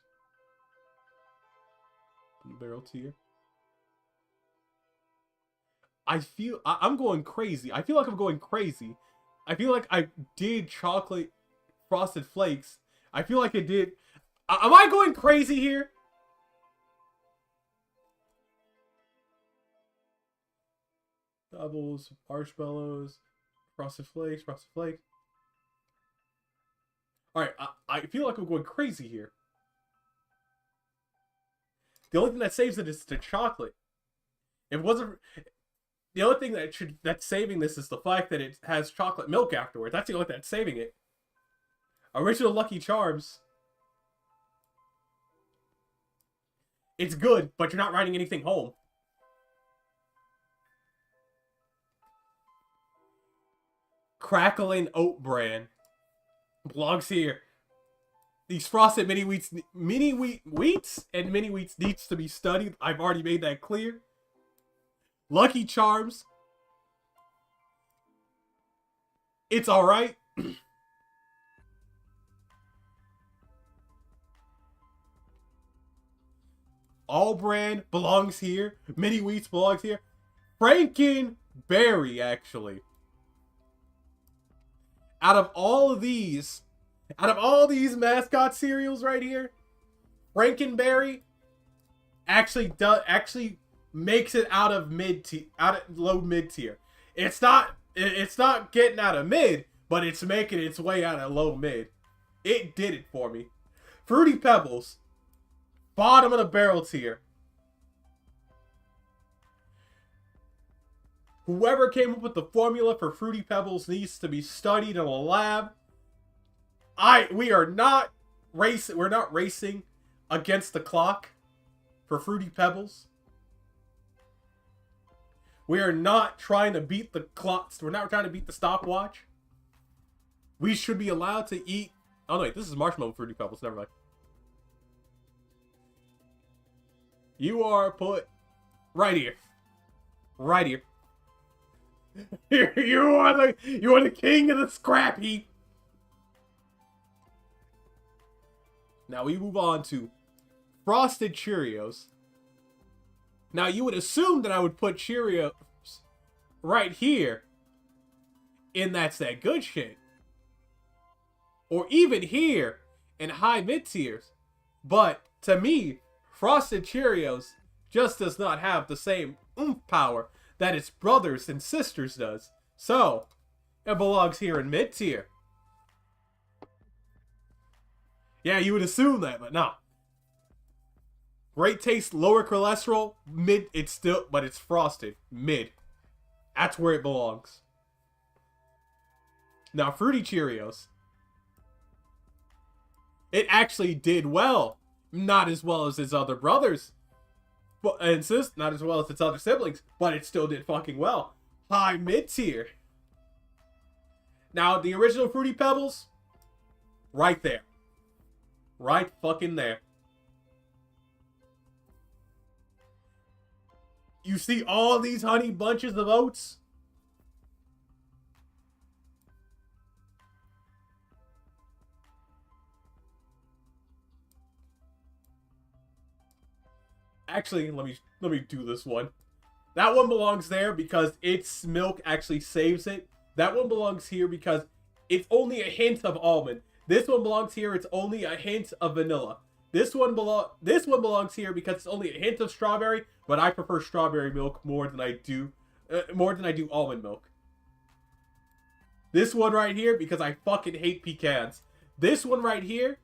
Barrel tier. I'm going crazy. I feel like I'm going crazy. I feel like I did chocolate frosted flakes. I feel like it did... Am I going crazy here? Doubles, marshmallows, frosted flakes, frosted flakes. Alright, I feel like I'm going crazy here. The only thing that saves it is the chocolate. If it wasn't... The only thing that's saving this is the fact that it has chocolate milk afterwards. That's the only thing that's saving it. Original Lucky Charms. It's good, but you're not writing anything home. Crackling Oat Bran belongs here. These frosted mini wheats and mini wheats needs to be studied. I've already made that clear. Lucky Charms. It's alright. All Bran belongs here. Mini Wheats belongs here. Frankenberry, actually. Out of all these mascot cereals right here, Frankenberry actually makes it out of low mid tier. It's not getting out of mid, but it's making its way out of low mid. It did it for me. Fruity Pebbles, bottom of the barrel tier. Whoever came up with the formula for Fruity Pebbles needs to be studied in a lab. We're not racing against the clock for Fruity Pebbles. We are not trying to beat the clock. We're not trying to beat the stopwatch. We should be allowed to eat. Oh, no, wait, this is Marshmallow Fruity Pebbles. Never mind. You are put right here. Right here. You are the king of the scrap heap. Now we move on to Frosted Cheerios. Now you would assume that I would put Cheerios right here in That's That Good Shit. Or even here in high mid tiers. But to me, Frosted Cheerios just does not have the same oomph power that its brothers and sisters does. So, it belongs here in mid tier. Yeah, you would assume that, but nah. Great taste, lower cholesterol, mid, but it's frosted, mid. That's where it belongs. Now, Fruity Cheerios. It actually did well. Not as well as its other brothers. But, not as well as its other siblings, but it still did fucking well. High mid tier. Now, the original Fruity Pebbles, right there. Right fucking there. You see all these honey bunches of oats? Actually, let me do this one. That one belongs there because its milk actually saves it. That one belongs here because it's only a hint of almond. This one belongs here. It's only a hint of vanilla. This one belongs here because it's only a hint of strawberry, but I prefer strawberry milk more than I do almond milk. This one right here, because I fucking hate pecans. This one right here,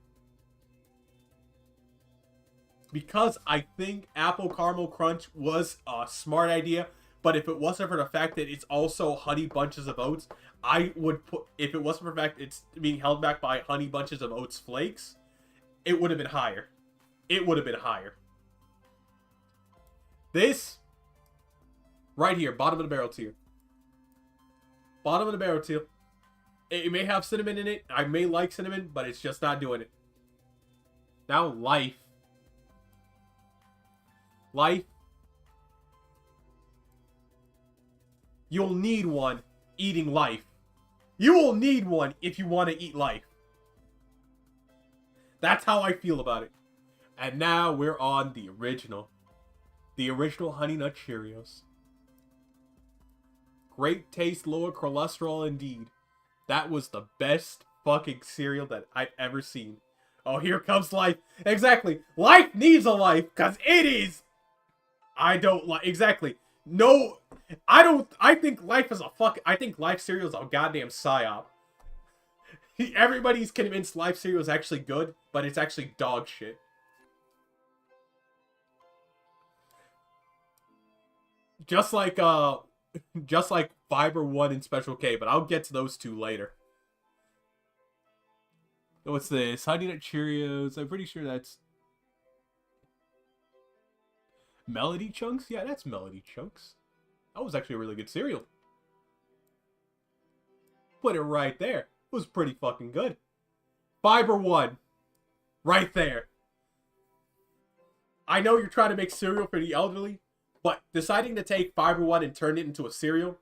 because I think Apple Caramel Crunch was a smart idea, but if it wasn't for the fact that it's also Honey Bunches of Oats, I would put, if it wasn't for the fact it's being held back by Honey Bunches of Oats Flakes, it would have been higher. It would have been higher. This, right here, bottom of the barrel tier. Bottom of the barrel tier. It may have cinnamon in it. I may like cinnamon, but it's just not doing it. Now, Life. Life. You'll need one eating Life. You will need one if you want to eat Life. That's how I feel about it. And now we're on the original. The original Honey Nut Cheerios. Great taste, lower cholesterol indeed. That was the best fucking cereal that I've ever seen. Oh, here comes Life. Exactly. Life needs a life, because it is. I don't like. Exactly. No, I don't. I think Life is a fuck. I think Life cereal is a goddamn psyop. Everybody's convinced Life cereal is actually good, but it's actually dog shit. Just like Fiber One and Special K, but I'll get to those two later. What's this? Honey Nut Cheerios. I'm pretty sure that's Melody Chunks. Yeah, that's Melody Chunks. That was actually a really good cereal. Put it right there. It was pretty fucking good. Fiber One. Right there. I know you're trying to make cereal for the elderly, but deciding to take Fiber One and turn it into a cereal,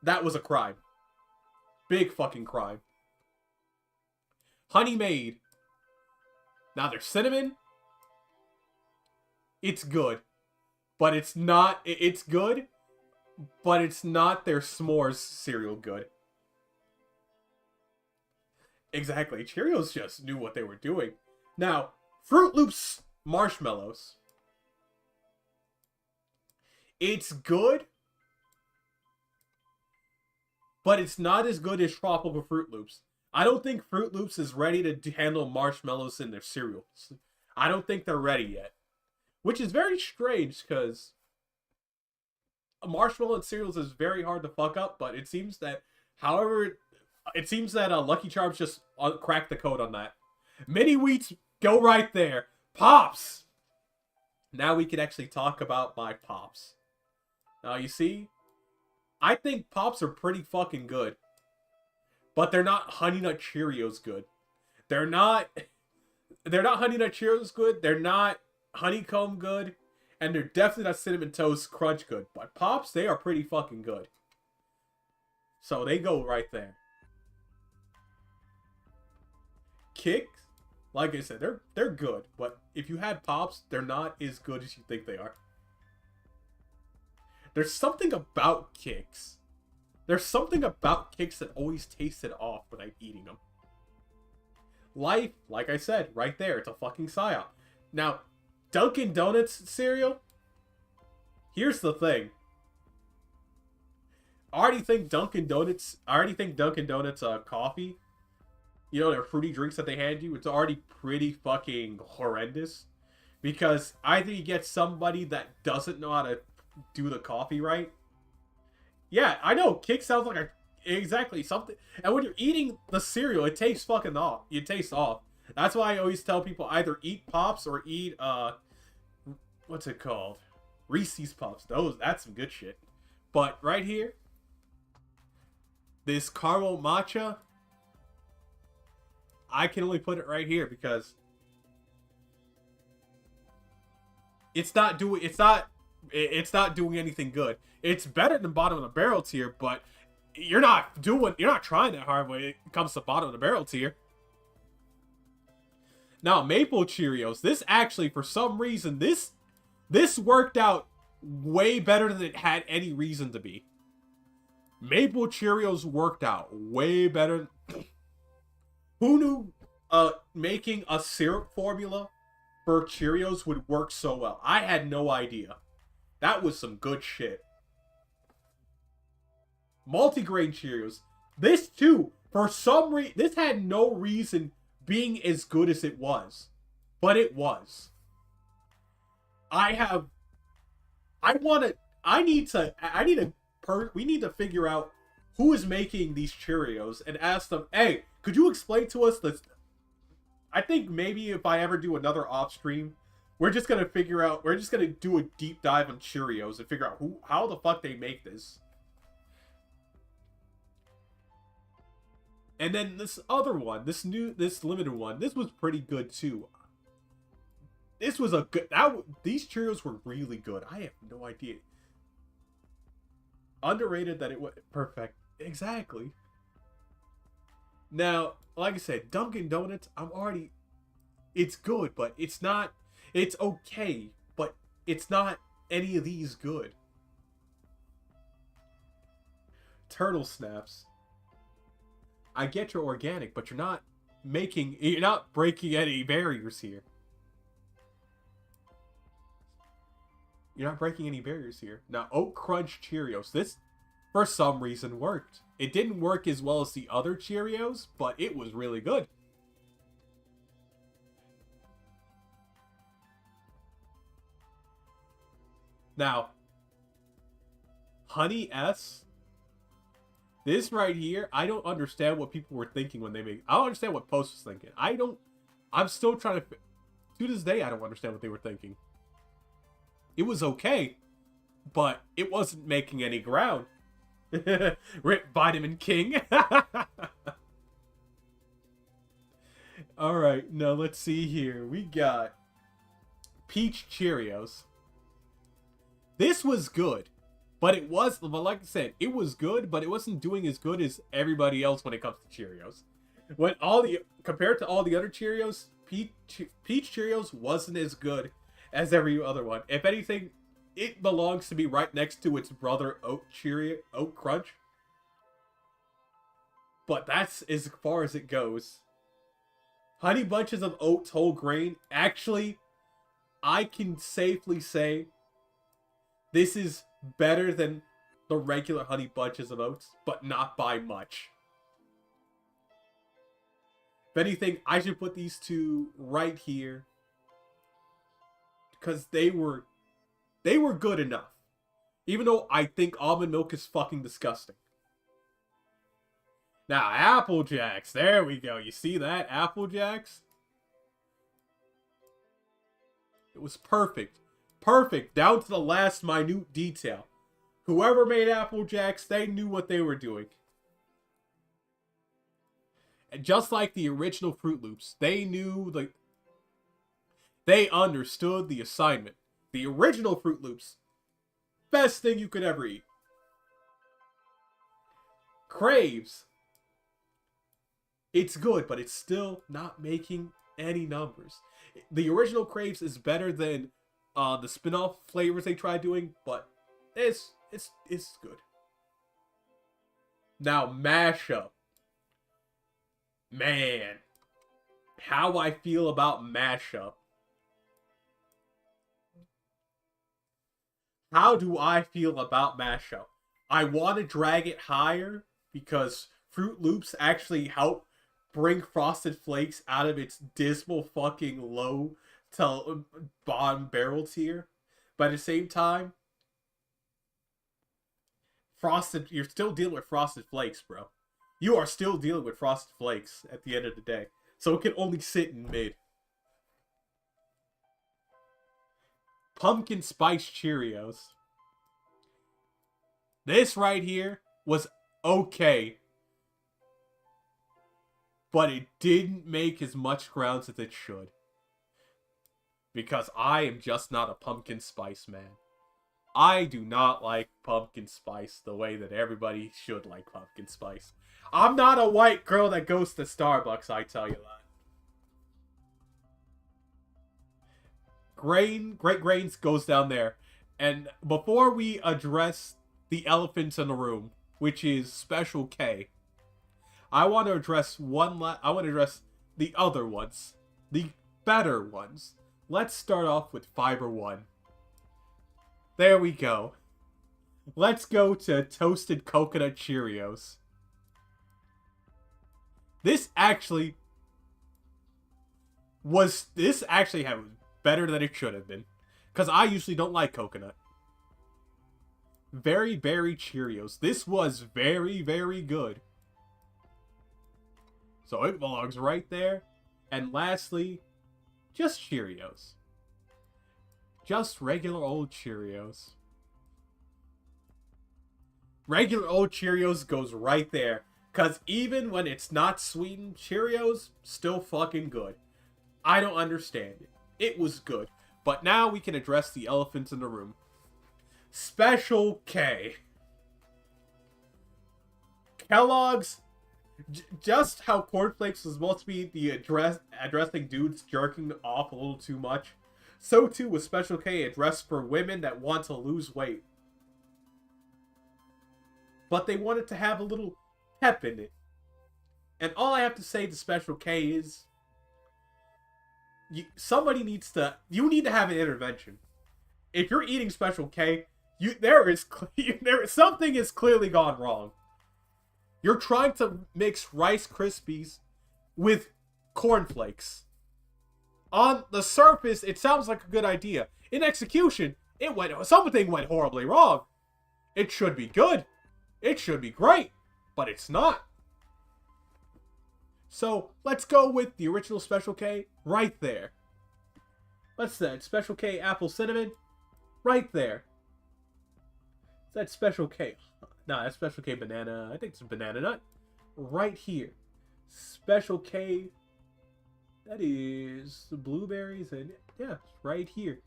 that was a crime. Big fucking crime. Honey Maid. Now there's cinnamon. It's good. But it's not, it's good, but it's not their s'mores cereal good. Exactly. Cheerios just knew what they were doing. Now, Fruit Loops Marshmallows. It's good, but it's not as good as Tropical Fruit Loops. I don't think Fruit Loops is ready to handle marshmallows in their cereals. I don't think they're ready yet. Which is very strange, because a marshmallow in cereals is very hard to fuck up, but it seems that, Lucky Charms just cracked the code on that. Mini Wheats, go right there. Pops! Now we can actually talk about my Pops. Now, you see, I think Pops are pretty fucking good. But they're not Honey Nut Cheerios good. They're not Honey Nut Cheerios good. They're not Honeycomb good. And they're definitely not Cinnamon Toast Crunch good. But Pops, they are pretty fucking good. So they go right there. Kicks, like I said, they're good. But if you had Pops, they're not as good as you think they are. There's something about Kicks. There's something about Kicks that always tasted off when I'm eating them. Life, like I said, right there. It's a fucking psyop. Now, Dunkin' Donuts cereal. Here's the thing. I already think Dunkin' Donuts coffee, you know, their fruity drinks that they hand you, it's already pretty fucking horrendous. Because either you get somebody that doesn't know how to do the coffee right. Yeah, I know, Kick sounds like exactly something. And when you're eating the cereal, it tastes fucking off. It tastes off. That's why I always tell people either eat Pops or eat, what's it called? Reese's Puffs. That's some good shit. But right here, this caramel matcha, I can only put it right here because it's not doing anything good. It's better than bottom of the barrel tier, but you're not trying that hard when it comes to bottom of the barrel tier. Now, Maple Cheerios. This actually, for some reason, this worked out way better than it had any reason to be. Maple Cheerios worked out way better. Who knew making a syrup formula for Cheerios would work so well? I had no idea. That was some good shit. Multigrain Cheerios. This too, for some reason, this had no reason being as good as it was. But it was. We need to figure out who is making these Cheerios and ask them, hey, could you explain to us this? I think maybe if I ever do another off stream, we're just gonna do a deep dive on Cheerios and figure out how the fuck they make this. And then this other one, this limited one, this was pretty good too. This was these Cheerios were really good. I have no idea. Underrated that it was perfect. Exactly. Now, like I said, Dunkin' Donuts, it's good, but it's not, it's okay, but it's not any of these good. Turtle Snaps. I get you're organic, but you're not breaking any barriers here. You're not breaking any barriers here. Now, Oat Crunch Cheerios. This, for some reason, worked. It didn't work as well as the other Cheerios, but it was really good. Now, Honey S. This right here, I don't understand what people were thinking when they made. I don't understand what Post was thinking. I'm still trying to this day, I don't understand what they were thinking. It was okay, but it wasn't making any ground. Rip Vitamin King. Alright, now let's see here. We got Peach Cheerios. This was good, but like I said, it was good, but it wasn't doing as good as everybody else when it comes to Cheerios. Compared to all the other Cheerios, Peach Cheerios wasn't as good as every other one. If anything, it belongs to be right next to its brother Oat Crunch. But that's as far as it goes. Honey Bunches of Oats whole grain. Actually, I can safely say this is better than the regular Honey Bunches of Oats, but not by much. If anything, I should put these two right here, because they were good enough. Even though I think almond milk is fucking disgusting. Now, Apple Jacks. There we go. You see that? Apple Jacks? It was perfect. Perfect. Down to the last minute detail. Whoever made Apple Jacks, they knew what they were doing. And just like the original Fruit Loops, they understood the assignment. The original Fruit Loops, best thing you could ever eat. Craves. It's good, but it's still not making any numbers. The original Craves is better than the spin-off flavors they tried doing, but it's good. Now, Mashup. Man, how I feel about Mashup. How do I feel about Mashup? I want to drag it higher because Fruit Loops actually help bring Frosted Flakes out of its dismal fucking low to bottom barrel tier. But at the same time, you're still dealing with Frosted Flakes, bro. You are still dealing with Frosted Flakes at the end of the day. So it can only sit in mid. Pumpkin Spice Cheerios. This right here was okay. But it didn't make as much ground as it should. Because I am just not a pumpkin spice man. I do not like pumpkin spice the way that everybody should like pumpkin spice. I'm not a white girl that goes to Starbucks, I tell you that. Great Grains goes down there. And before we address the elephant in the room, which is Special K, I want to address the other ones. The better ones. Let's start off with Fiber One. There we go. Let's go to toasted coconut Cheerios. This actually had better than it should have been. Because I usually don't like coconut. Very berry Cheerios. This was very, very good. So it belongs right there. And lastly, just Cheerios. Just regular old Cheerios. Regular old Cheerios goes right there. Because even when it's not sweetened, Cheerios, still fucking good. I don't understand it. It was good. But now we can address the elephant in the room. Special K. Kellogg's, just how cornflakes was supposed to be the addressing dudes jerking off a little too much, so too was Special K addressed for women that want to lose weight. But they wanted to have a little pep in it. And all I have to say to Special K is, you need to have an intervention. If you're eating Special K, something has clearly gone wrong. You're trying to mix Rice Krispies with cornflakes. On the surface, it sounds like a good idea. In execution, something went horribly wrong. It should be good. It should be great. But it's not. So, let's go with the original Special K right there. What's that? Special K Apple Cinnamon? Right there. Is that Special K? Nah, that's Special K Banana. I think it's a Banana Nut. Right here. Special K. That is the blueberries and yeah, right here.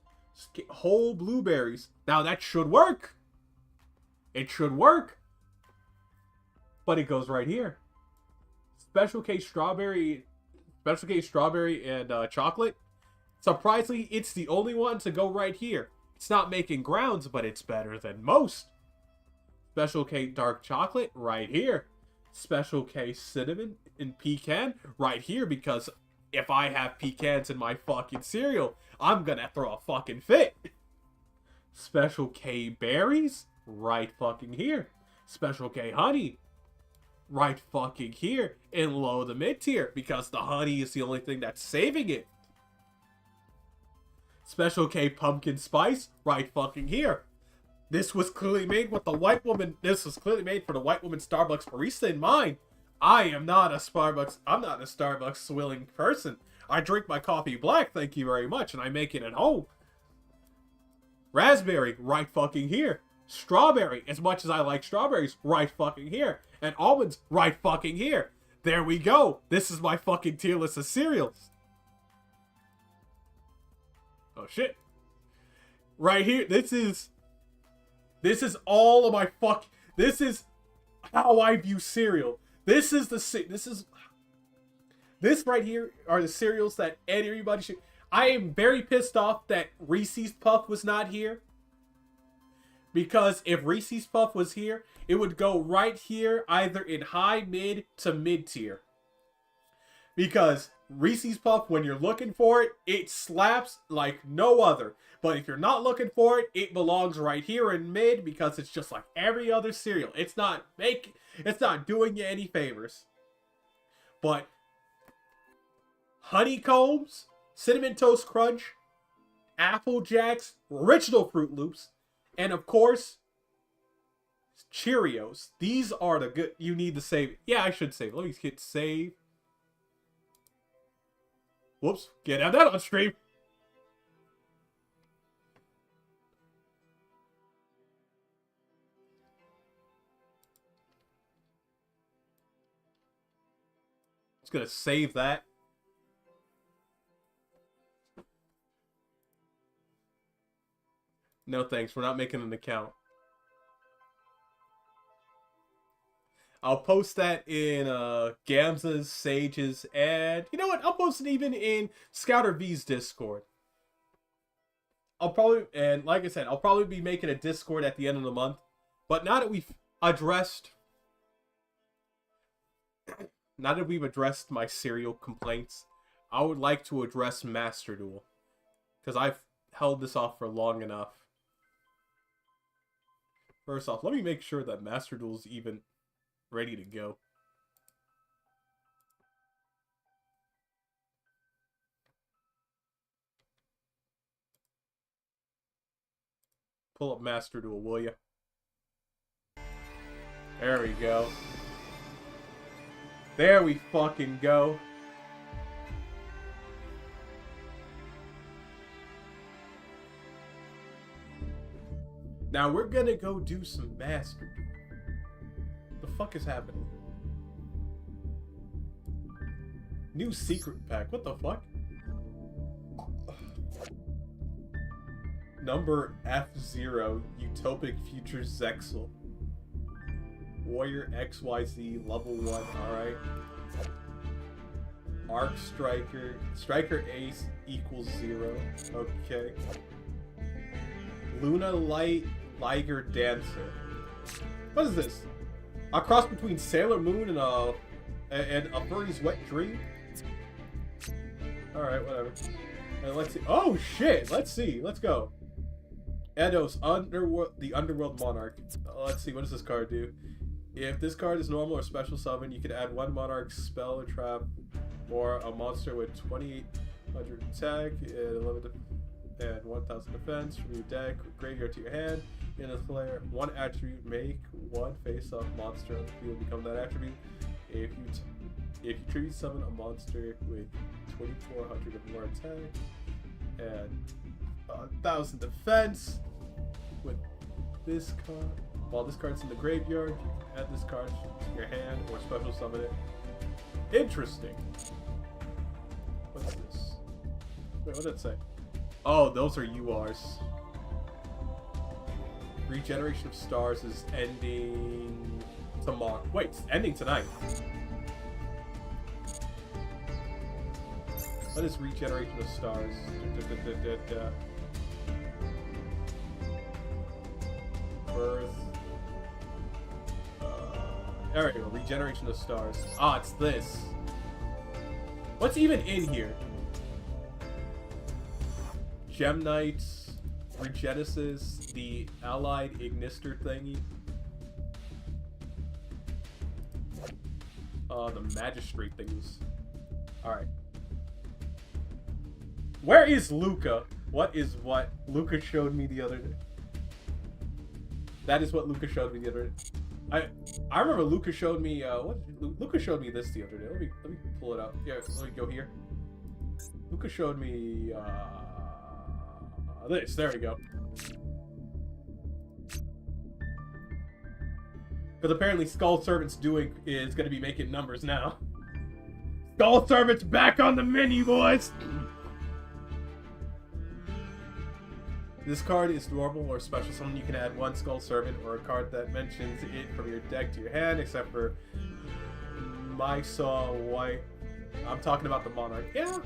Whole blueberries. Now that should work. It should work. But it goes right here. Special K strawberry and chocolate. Surprisingly, it's the only one to go right here. It's not making grounds, but it's better than most. Special K dark chocolate right here. Special K cinnamon and pecan right here, because if I have pecans in my fucking cereal, I'm gonna throw a fucking fit. Special K berries right fucking here. Special K honey right fucking here in low to mid tier, because the honey is the only thing that's saving it. Special K pumpkin spice right fucking here. This was clearly made with the white woman. This was clearly made for the white woman Starbucks barista in mind. I'm not a Starbucks swilling person. I drink my coffee black, thank you very much, and I make it at home. Raspberry right fucking here. Strawberry, as much as I like strawberries, right fucking here. And almonds, right fucking here. There we go. This is my fucking tier list of cereals. Oh shit. Right here, this is all of my this is how I view cereal. This right here are the cereals that everybody should. I am very pissed off that Reese's Puff was not here. Because if Reese's Puff was here, it would go right here, either in high, mid, to mid tier. Because Reese's Puff, when you're looking for it, it slaps like no other. But if you're not looking for it, it belongs right here in mid, because it's just like every other cereal. It's not doing you any favors. But Honeycombs, Cinnamon Toast Crunch, Apple Jacks, Original Fruit Loops, and of course, Cheerios. These are the good. You need to save. Yeah, I should save. Let me hit save. Whoops. Get out that on stream. Just gonna save that. No thanks, we're not making an account. I'll post that in Gamza's, Sage's, and you know what? I'll post it even in Scouter V's Discord. And like I said, I'll probably be making a Discord at the end of the month. But now that we've addressed my cereal complaints, I would like to address Master Duel. Because I've held this off for long enough. First off, let me make sure that Master Duel's even ready to go. Pull up Master Duel, will ya? There we go. There we fucking go. Now we're gonna go do some Master Duel. The fuck is happening? New secret pack. What the fuck? Number F0, Utopic Future Zexel. Warrior XYZ, level 1, alright. Arc Striker. Striker Ace equals 0. Okay. Luna Light Liger Dancer. What is this? A cross between Sailor Moon and a furry's wet dream? Alright, whatever. And let's see. Oh shit! Let's see. Let's go. Eidos, the Underworld Monarch. Let's see, what does this card do? If this card is normal or special summon, you can add one Monarch spell or trap or a monster with 2800 attack and 1000 defense from your deck, graveyard to your hand. In a player, one attribute, make one face-up monster on the field become that attribute. If you tribute summon a monster with 2400 or more attack and 1000 defense with this card, while this card's in the graveyard, you can add this card to your hand or special summon it. Interesting. What's this? Wait, what did it say? Oh, those are URs. Regeneration of Stars is ending tomorrow. Wait, it's ending tonight. What is Regeneration of Stars? Birth. There we go. Regeneration of Stars. Ah, it's this. What's even in here? Gem Knights, Regenesis, the Allied Ignister thingy. The Magistrate thingies. Alright. Where is Luca? What is what Luca showed me the other day? That is what Luca showed me the other day. I remember Luca showed me Luca showed me this the other day. Let me pull it up. Yeah, let me go here. Luca showed me this. There we go. Because apparently Skull Servant's is going to be making numbers now. Skull Servant's back on the menu, boys! This card is normal or special summon. You can add one Skull Servant or a card that mentions it from your deck to your hand, except for Mysaw White. I'm talking about the Monarch. Yeah,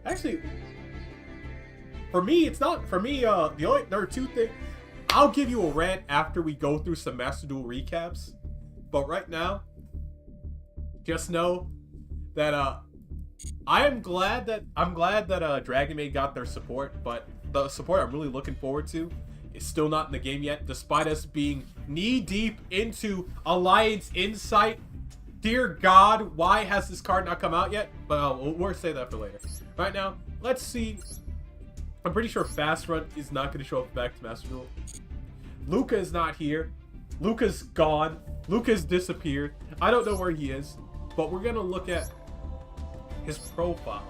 actually, for me, it's not. For me, there are two things. I'll give you a rant after we go through some Master Duel recaps. But right now, just know that I'm glad that Dragon Maid got their support, but the support I'm really looking forward to is still not in the game yet, despite us being knee-deep into Alliance Insight. Dear God, why has this card not come out yet? But we'll say that for later. Right now, let's see. I'm pretty sure Fast Run is not going to show up back to Master Duel. Luca is not here. Luca's gone. Luca's disappeared. I don't know where he is, but we're going to look at his profile.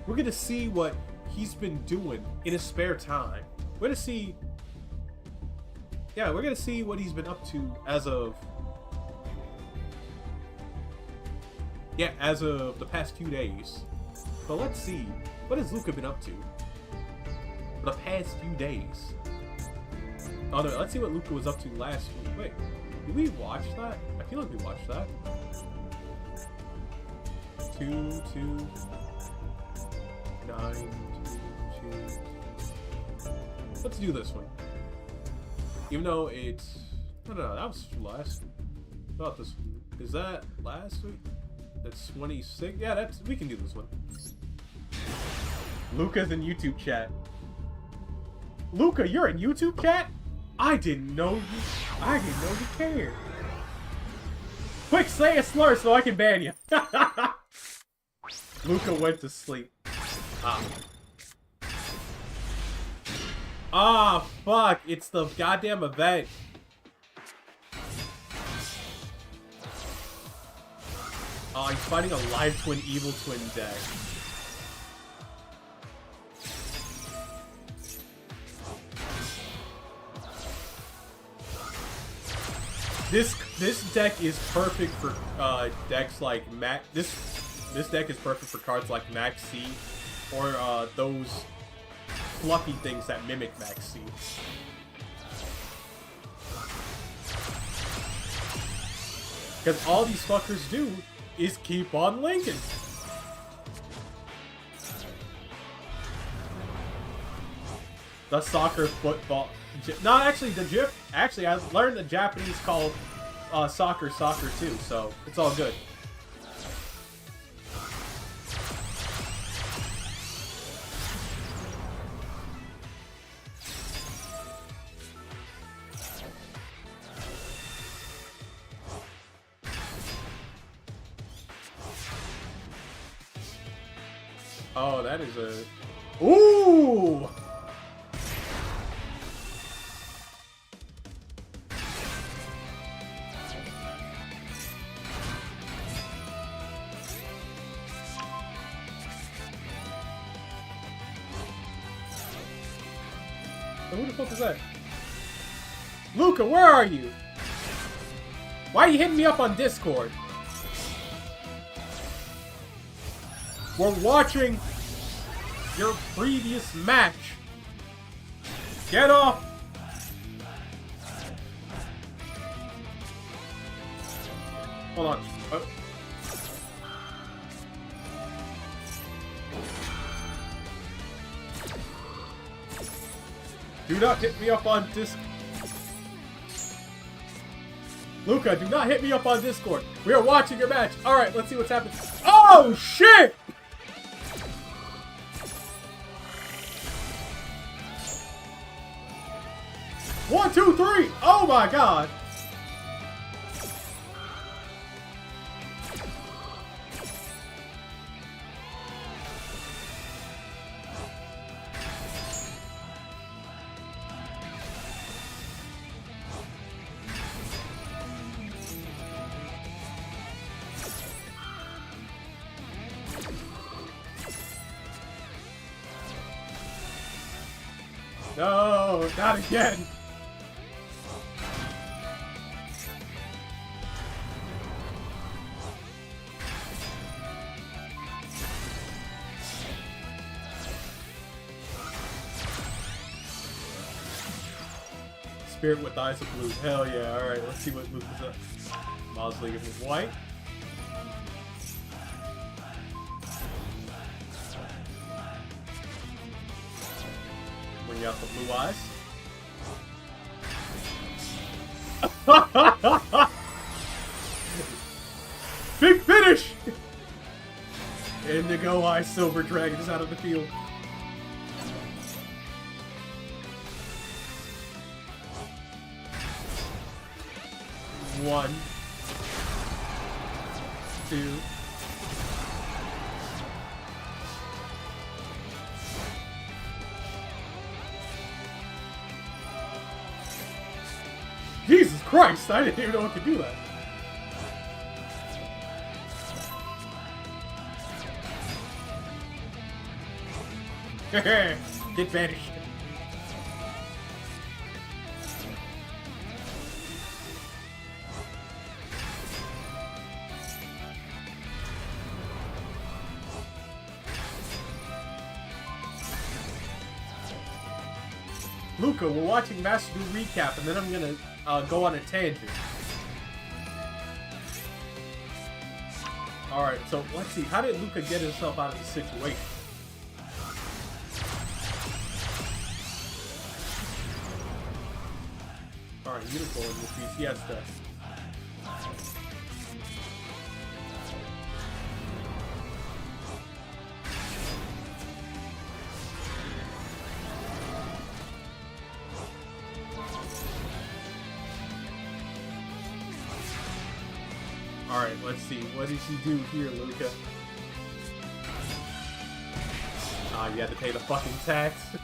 We're going to see what he's been doing in his spare time. We're going to see... Yeah, we're going to see what he's been up to as of... Yeah, as of the past few days. But let's see. What has Luca been up to for the past few days? Oh no, let's see what Luca was up to last week. Wait, did we watch that? I feel like we watched that. 2, 2, 9, 2, 2. Let's do this one. Even though it's... No, that was last... Not this one. Is that last week? That's 26? Yeah, we can do this one. Luca's in YouTube chat. Luca, you're in YouTube chat? I didn't know you. I didn't know you cared. Quick, say a slur so I can ban you. Luca went to sleep. Ah. Ah, fuck. It's the goddamn event. Oh, he's fighting a live twin evil twin deck. This deck is perfect for decks like This deck is perfect for cards like Max C or those fluffy things that mimic Max C. Because all these fuckers do is keep on linking. The soccer football. No, actually, the GIF. Actually, I learned the Japanese call soccer too, so it's all good. Oh, that is a... Ooh! Who the fuck is that? Luca, where are you? Why are you hitting me up on Discord? We're watching your previous match. Get off! Hold on. Oh. Do not hit me up on Discord. Luca, do not hit me up on Discord. We are watching your match. Alright, let's see what's happening. Oh, shit! One, two, three! Oh my god! No, not again! Spirit with eyes of blue. Hell yeah. Alright, let's see what Luke is up. Mosley with white. When you have the blue eyes. Big finish! Indigo Eye Silver Dragon is out of the field. One, two, Jesus Christ! I didn't even know what to do that. Get vanished. Luca, we're watching Master Duel recap, and then I'm gonna go on a tangent. Alright, so let's see. How did Luca get himself out of the situation? Alright, Unicorn with BCS stuff. Alright, let's see. What did you do here, Luca? Ah, you had to pay the fucking tax.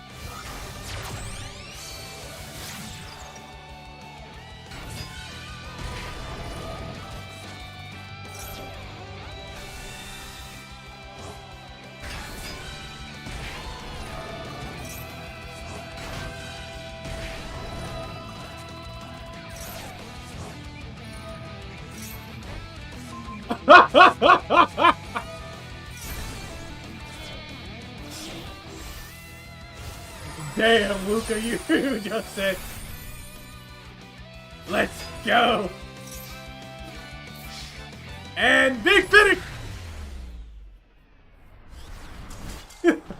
Damn, Luca, you just said, let's go! And big finish!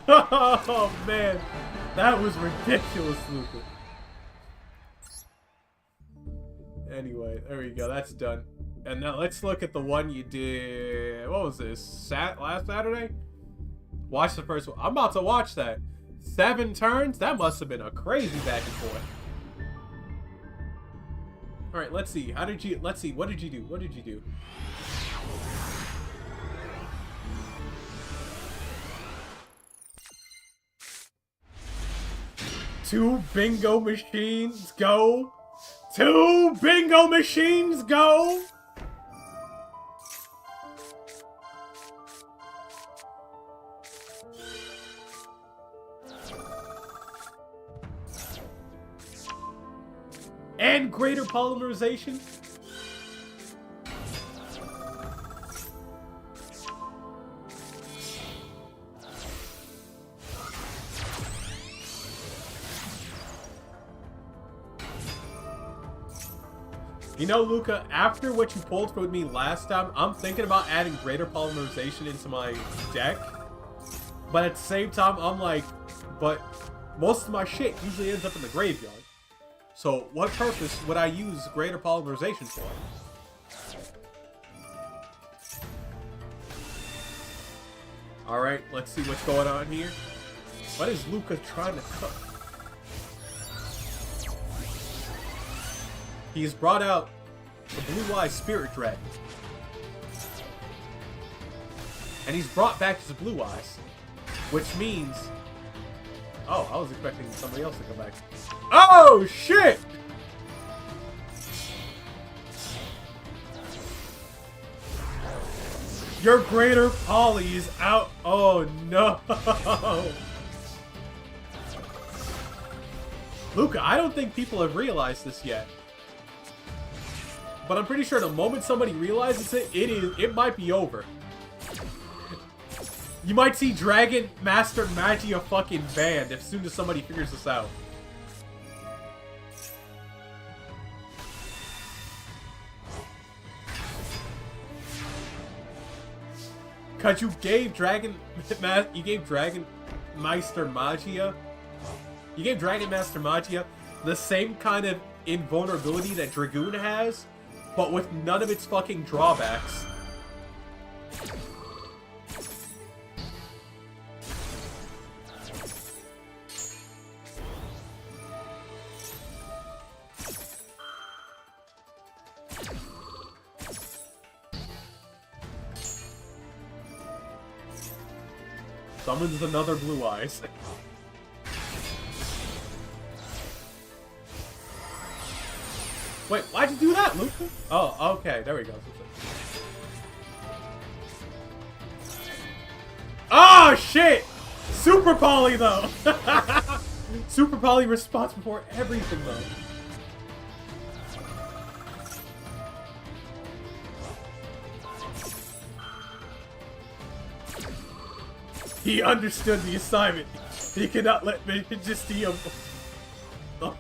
Oh, man. That was ridiculous, Luca. Anyway, there we go. That's done. And now let's look at the one you did. What was this? Last Saturday? Watch the first one. I'm about to watch that. 7 turns? That must have been a crazy back and forth. Alright, let's see. Let's see. What did you do? What did you do? Two bingo machines go. 2 bingo machines go. And greater polymerization. You know, Luca, after what you pulled with me last time, I'm thinking about adding greater polymerization into my deck. But at the same time, I'm like, but most of my shit usually ends up in the graveyard. So what purpose would I use greater polymerization for? Alright, let's see what's going on here. What is Luca trying to cook? He's brought out the blue-eyed spirit dragon. And he's brought back his blue eyes. Which means... Oh, I was expecting somebody else to come back. Oh, shit! Your greater poly is out. Oh, no. Luca, I don't think people have realized this yet. But I'm pretty sure the moment somebody realizes it, it might be over. You might see Dragon Master Magia fucking banned as soon as somebody figures this out. Cause you gave Dragon Master Magia. You gave Dragon Master Magia the same kind of invulnerability that Dragoon has, but with none of its fucking drawbacks. Summons another blue eyes. Wait, why'd you do that, Luca? Oh, okay, there we go. Oh, shit! Super Poly, though! Super Poly response before everything, though. He understood the assignment. He cannot let me just see him. Oh.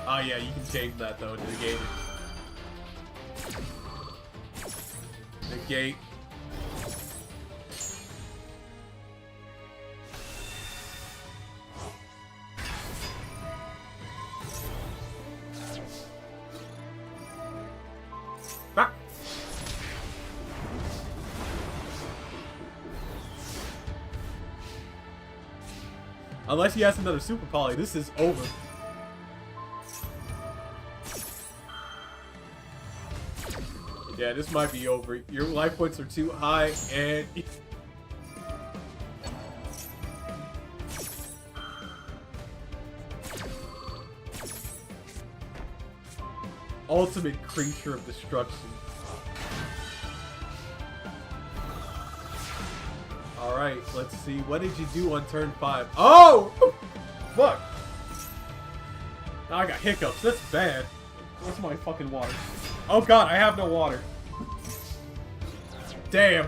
Oh yeah, you can change that though to negate it. Negate. Back. Unless he has another Super Poly, this is over. Yeah, this might be over. Your life points are too high, and... Ultimate creature of destruction. Alright, let's see. What did you do on turn 5? Oh! Fuck! Now I got hiccups. That's bad. Where's my fucking water? Oh god, I have no water. Damn.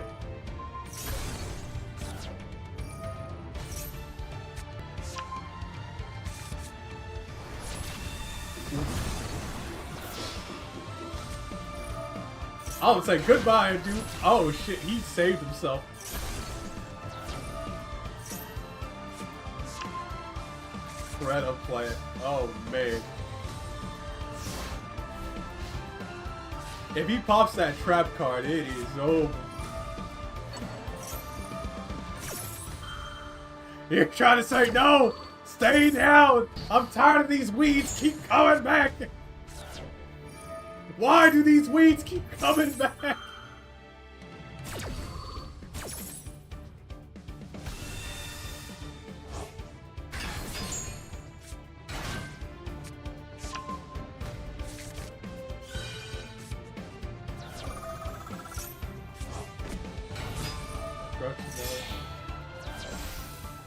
I would say goodbye, dude. Oh shit, he saved himself. Greta plant. Oh man. If he pops that trap card, it is over. You're trying to say no! Stay down! I'm tired of these weeds keep coming back! Why do these weeds keep coming back?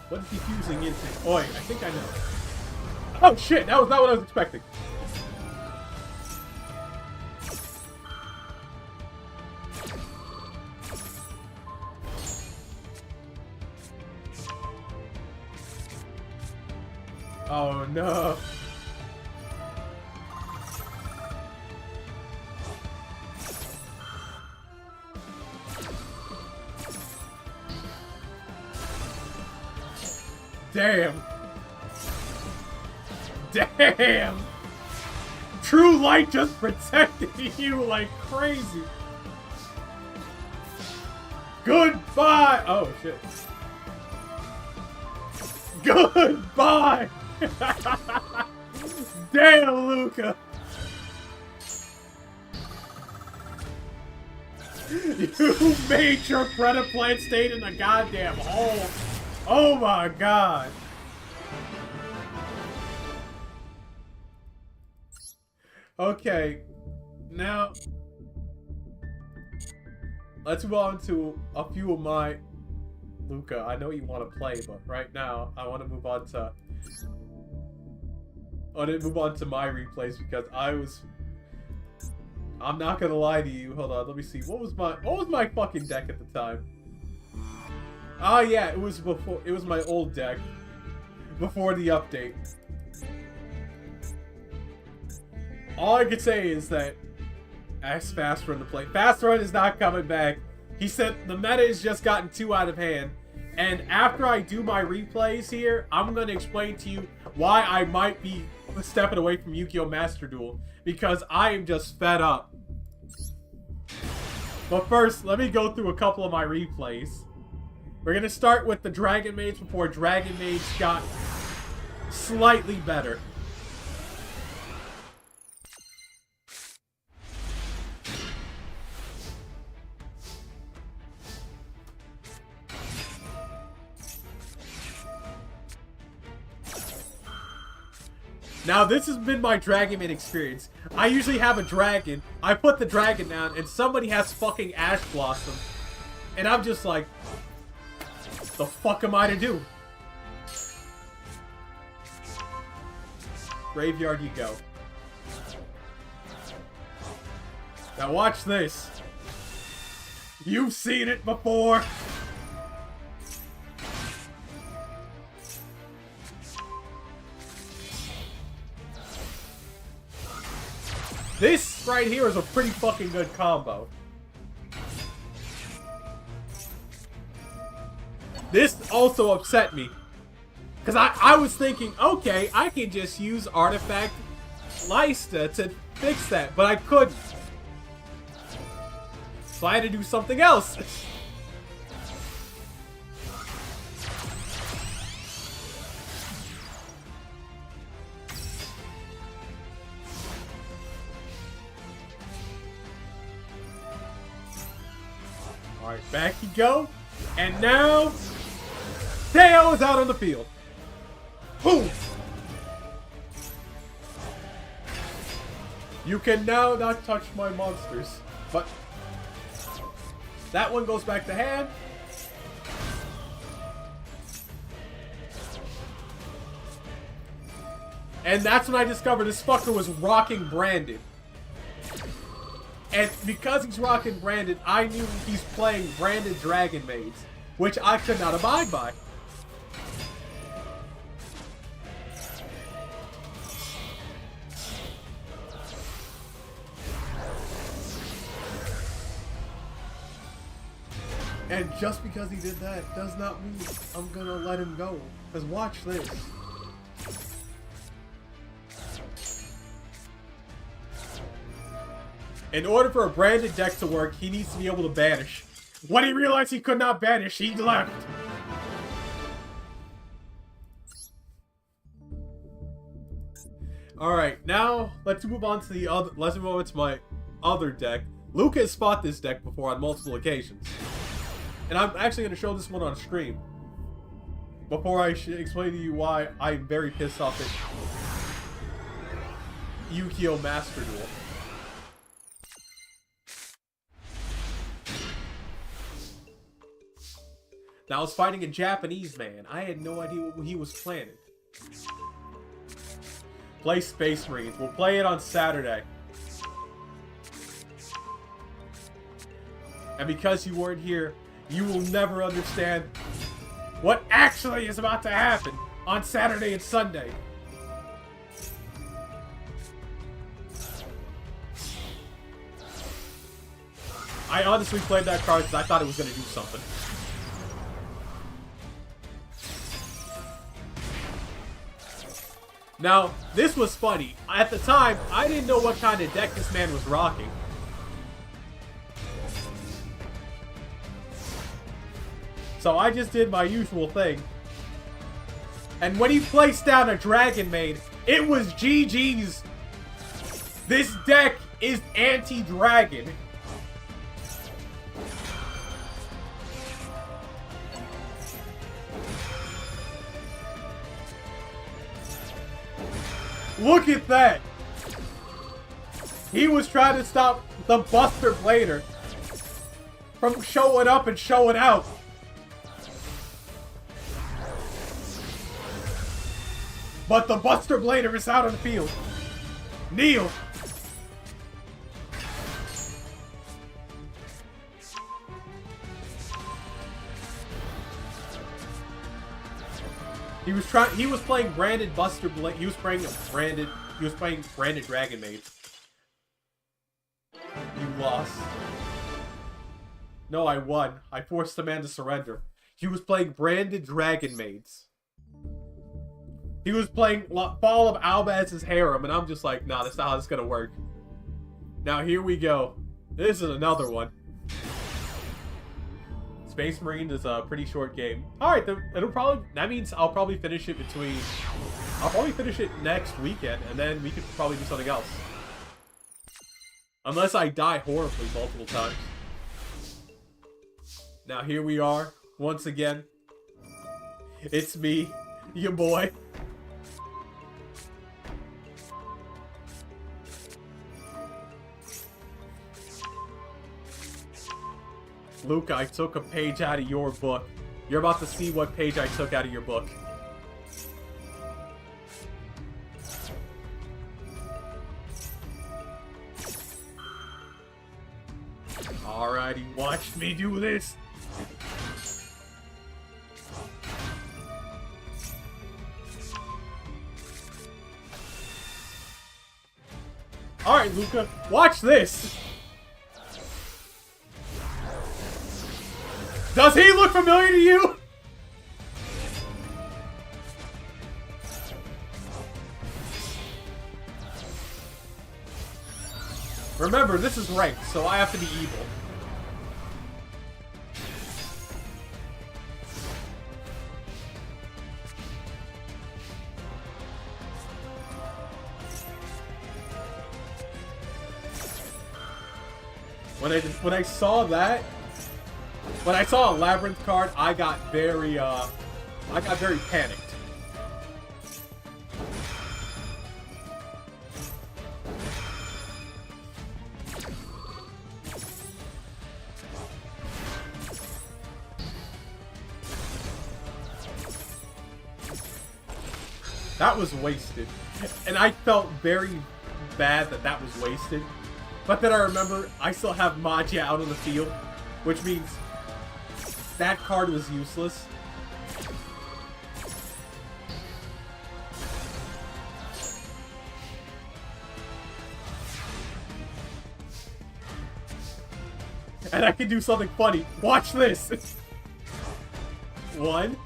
What is he fusing into? Oh, I think I know. Oh shit, that was not what I was expecting. Oh no. Damn. Damn. True light just protected you like crazy. Goodbye. Oh shit. Goodbye. Damn, Luca. You made your Greta plant stay in the goddamn hole. Oh my god. Okay, now let's move on to a few of my... Luca, I know you want to play, but right now I want to move on to... I want to move on to my replays because I'm not gonna lie to you. Hold on, let me see. What was my fucking deck at the time? Oh yeah, it was my old deck before the update. All I could say is that ask Fast Run to play. Fast Run is not coming back. He said the meta has just gotten too out of hand. And after I do my replays here, I'm going to explain to you why I might be stepping away from YGO Master Duel. Because I am just fed up. But first, let me go through a couple of my replays. We're going to start with the Dragon Mage before Dragon Mage got slightly better. Now, this has been my Dragon Maid experience. I usually have a dragon, I put the dragon down, and somebody has fucking Ash Blossom. And I'm just like, the fuck am I to do? Graveyard you go. Now watch this. You've seen it before. This right here is a pretty fucking good combo. This also upset me. Because I was thinking, okay, I can just use Artifact Lysta to fix that. But I couldn't. So I had to do something else. Alright, back you go. And now, Teo is out on the field. Boom! You can now not touch my monsters. But that one goes back to hand. And that's when I discovered this fucker was rocking Branded. And because he's rocking Branded, I knew he's playing Branded Dragon Maids, which I could not abide by. And just because he did that does not mean I'm gonna let him go. Because watch this. In order for a Branded deck to work, he needs to be able to banish. When he realized he could not banish, he left. Alright, now let's move on to the other. Let's move on to my other deck. Luca has fought this deck before on multiple occasions. And I'm actually going to show this one on stream. Before I explain to you why I'm very pissed off at YGO Master Duel. Now, I was fighting a Japanese man. I had no idea what he was planning. Play Space Marines. We'll play it on Saturday. And because you weren't here, you will never understand what actually is about to happen on Saturday and Sunday. I honestly played that card because I thought it was going to do something. Now, this was funny. At the time, I didn't know what kind of deck this man was rocking. So I just did my usual thing. And when he placed down a Dragon Maid, it was GG's. This deck is anti-dragon. Look at that! He was trying to stop the Buster Blader from showing up and showing out. But the Buster Blader is out on the field. Kneel! He was playing Branded Buster Blade. He was playing Branded Dragon Maid. You lost. No, I won. I forced the man to surrender. He was playing Branded Dragon Maids. He was playing Fall of Albaz's Harem, and I'm just like, nah, that's not how this is gonna work. Now here we go. This is another one. Space Marine is a pretty short game. Alright, that means I'll probably finish it next weekend, and then we could probably do something else. Unless I die horribly multiple times. Now here we are, once again. It's me, your boy. Luke, I took a page out of your book. You're about to see what page I took out of your book. Alrighty, watch me do this. Alright, Luca, watch this. Does he look familiar to you? Remember, this is ranked, so I have to be evil. When I saw that, When I saw a Labyrinth card, I got very panicked. That was wasted. And I felt very bad that that was wasted. But then I remember I still have Magia out on the field, which means that card was useless. And I can do something funny. Watch this! 1,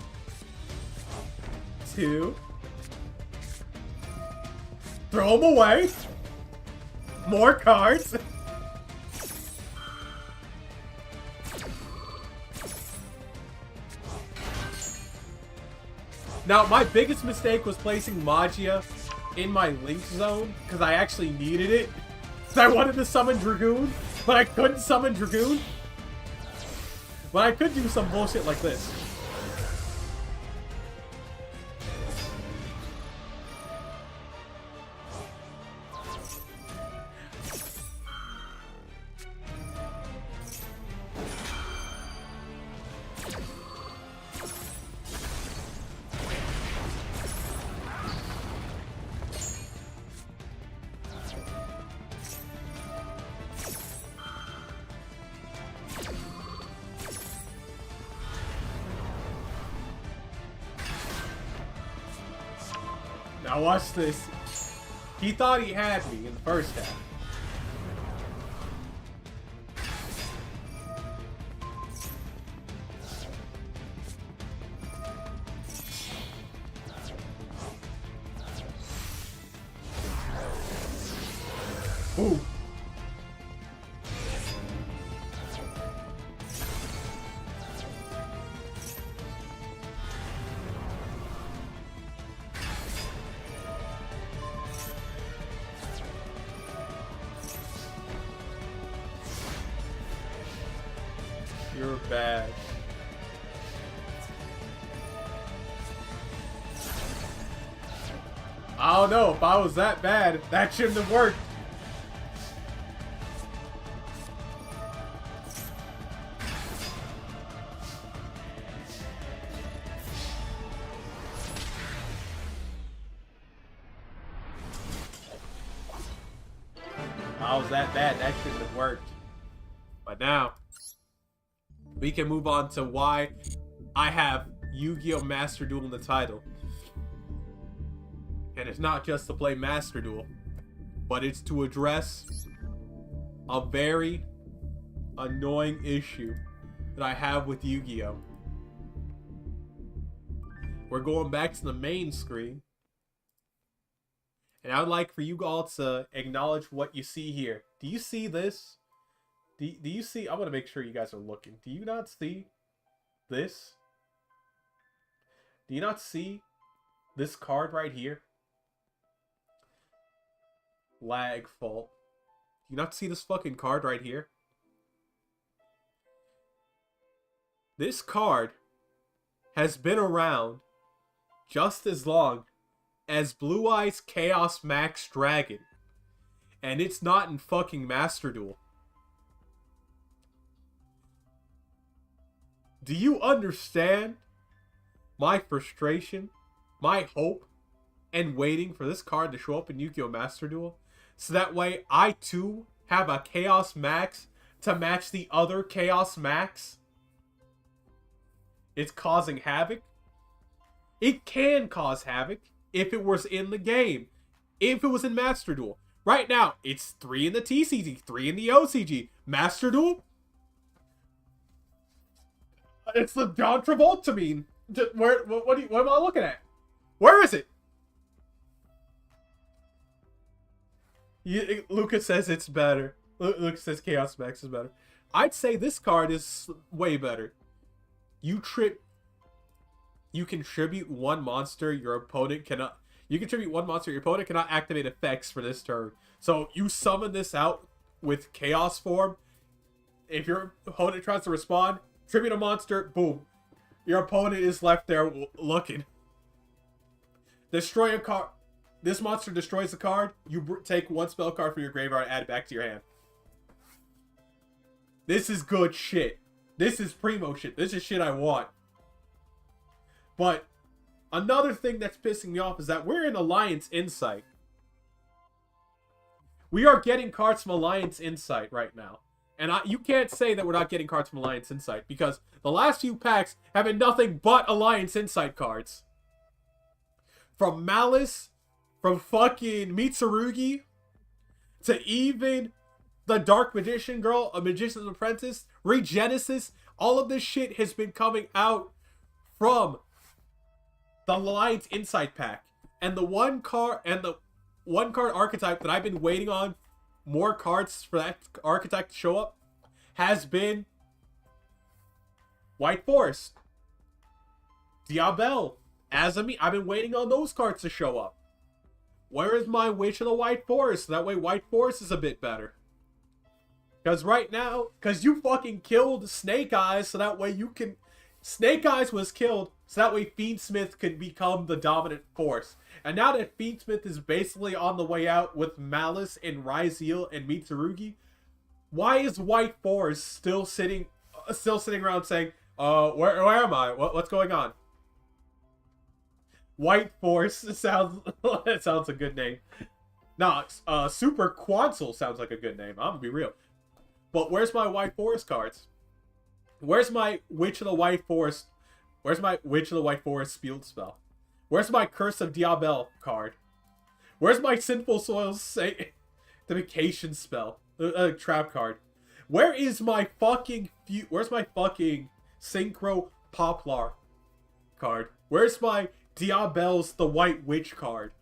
2... Throw them away. More cards. Now, my biggest mistake was placing Magia in my Link Zone, because I actually needed it. I wanted to summon Dragoon, but I couldn't summon Dragoon. But I could do some bullshit like this. Now watch this. He thought he had me in the first half. Ooh. You're bad. I don't know. If I was that bad, that shouldn't have worked. If I was that bad, that shouldn't have worked. But now, we can move on to why I have Yu-Gi-Oh! Master Duel in the title. And it's not just to play Master Duel, but it's to address a very annoying issue that I have with Yu-Gi-Oh! We're going back to the main screen. And I would like for you all to acknowledge what you see here. Do you see this? Do you see? I'm going to make sure you guys are looking. Do you not see this? Do you not see this card right here? Lag fault. Do you not see this fucking card right here? This card has been around just as long as Blue Eyes Chaos Max Dragon. And it's not in fucking Master Duel. Do you understand my frustration, my hope, and waiting for this card to show up in Yu-Gi-Oh! Master Duel? So that way, I too have a Chaos Max to match the other Chaos Max? It's causing havoc? It can cause havoc if it was in the game. If it was in Master Duel. Right now, it's 3 in the TCG, 3 in the OCG. Master Duel? It's the John Travolta meme. What am I looking at? Where is it? Lucas says it's better. Lucas says Chaos Max is better. I'd say this card is way better. You contribute one monster your opponent cannot. You contribute one monster your opponent cannot activate effects for this turn. So you summon this out with Chaos form. If your opponent tries to respond, Tribute a monster. Boom. Your opponent is left there looking. Destroy a card. This monster destroys the card. You take one spell card from your graveyard and add it back to your hand. This is good shit. This is primo shit. This is shit I want. But another thing that's pissing me off is that we're in Alliance Insight. We are getting cards from Alliance Insight right now. And you can't say that we're not getting cards from Alliance Insight, because the last few packs have been nothing but Alliance Insight cards. From Malice, from fucking Mitsurugi, to even the Dark Magician Girl, A Magician's Apprentice, Regenesis, all of this shit has been coming out from the Alliance Insight pack. And the one card archetype that I've been waiting on more cards for that archetype to show up has been White Forest, Diabel, Azami. I've been waiting on those cards to show up. Where is my Witch of the White Forest? That way White Forest is a bit better. Because right now, because you fucking killed Snake Eyes, so that way you can... Snake Eyes was killed, so that way Fiendsmith can become the dominant force. And now that Fiendsmith is basically on the way out with Malice and Ryzeal and Mitsurugi, why is White Forest still sitting around saying, where am I? What's going on? White Forest sounds that sounds a good name. Nah, Super Quansel sounds like a good name. I'm gonna be real. But where's my White Forest cards? Where's my Witch of the White Forest? Where's my Witch of the White Forest Field spell? Where's my Curse of Diabel card? Where's my Sinful Soil Sanctification spell? Trap card. Where is my fucking... Where's my fucking Synchro Poplar card? Where's my Diabel's The White Witch card?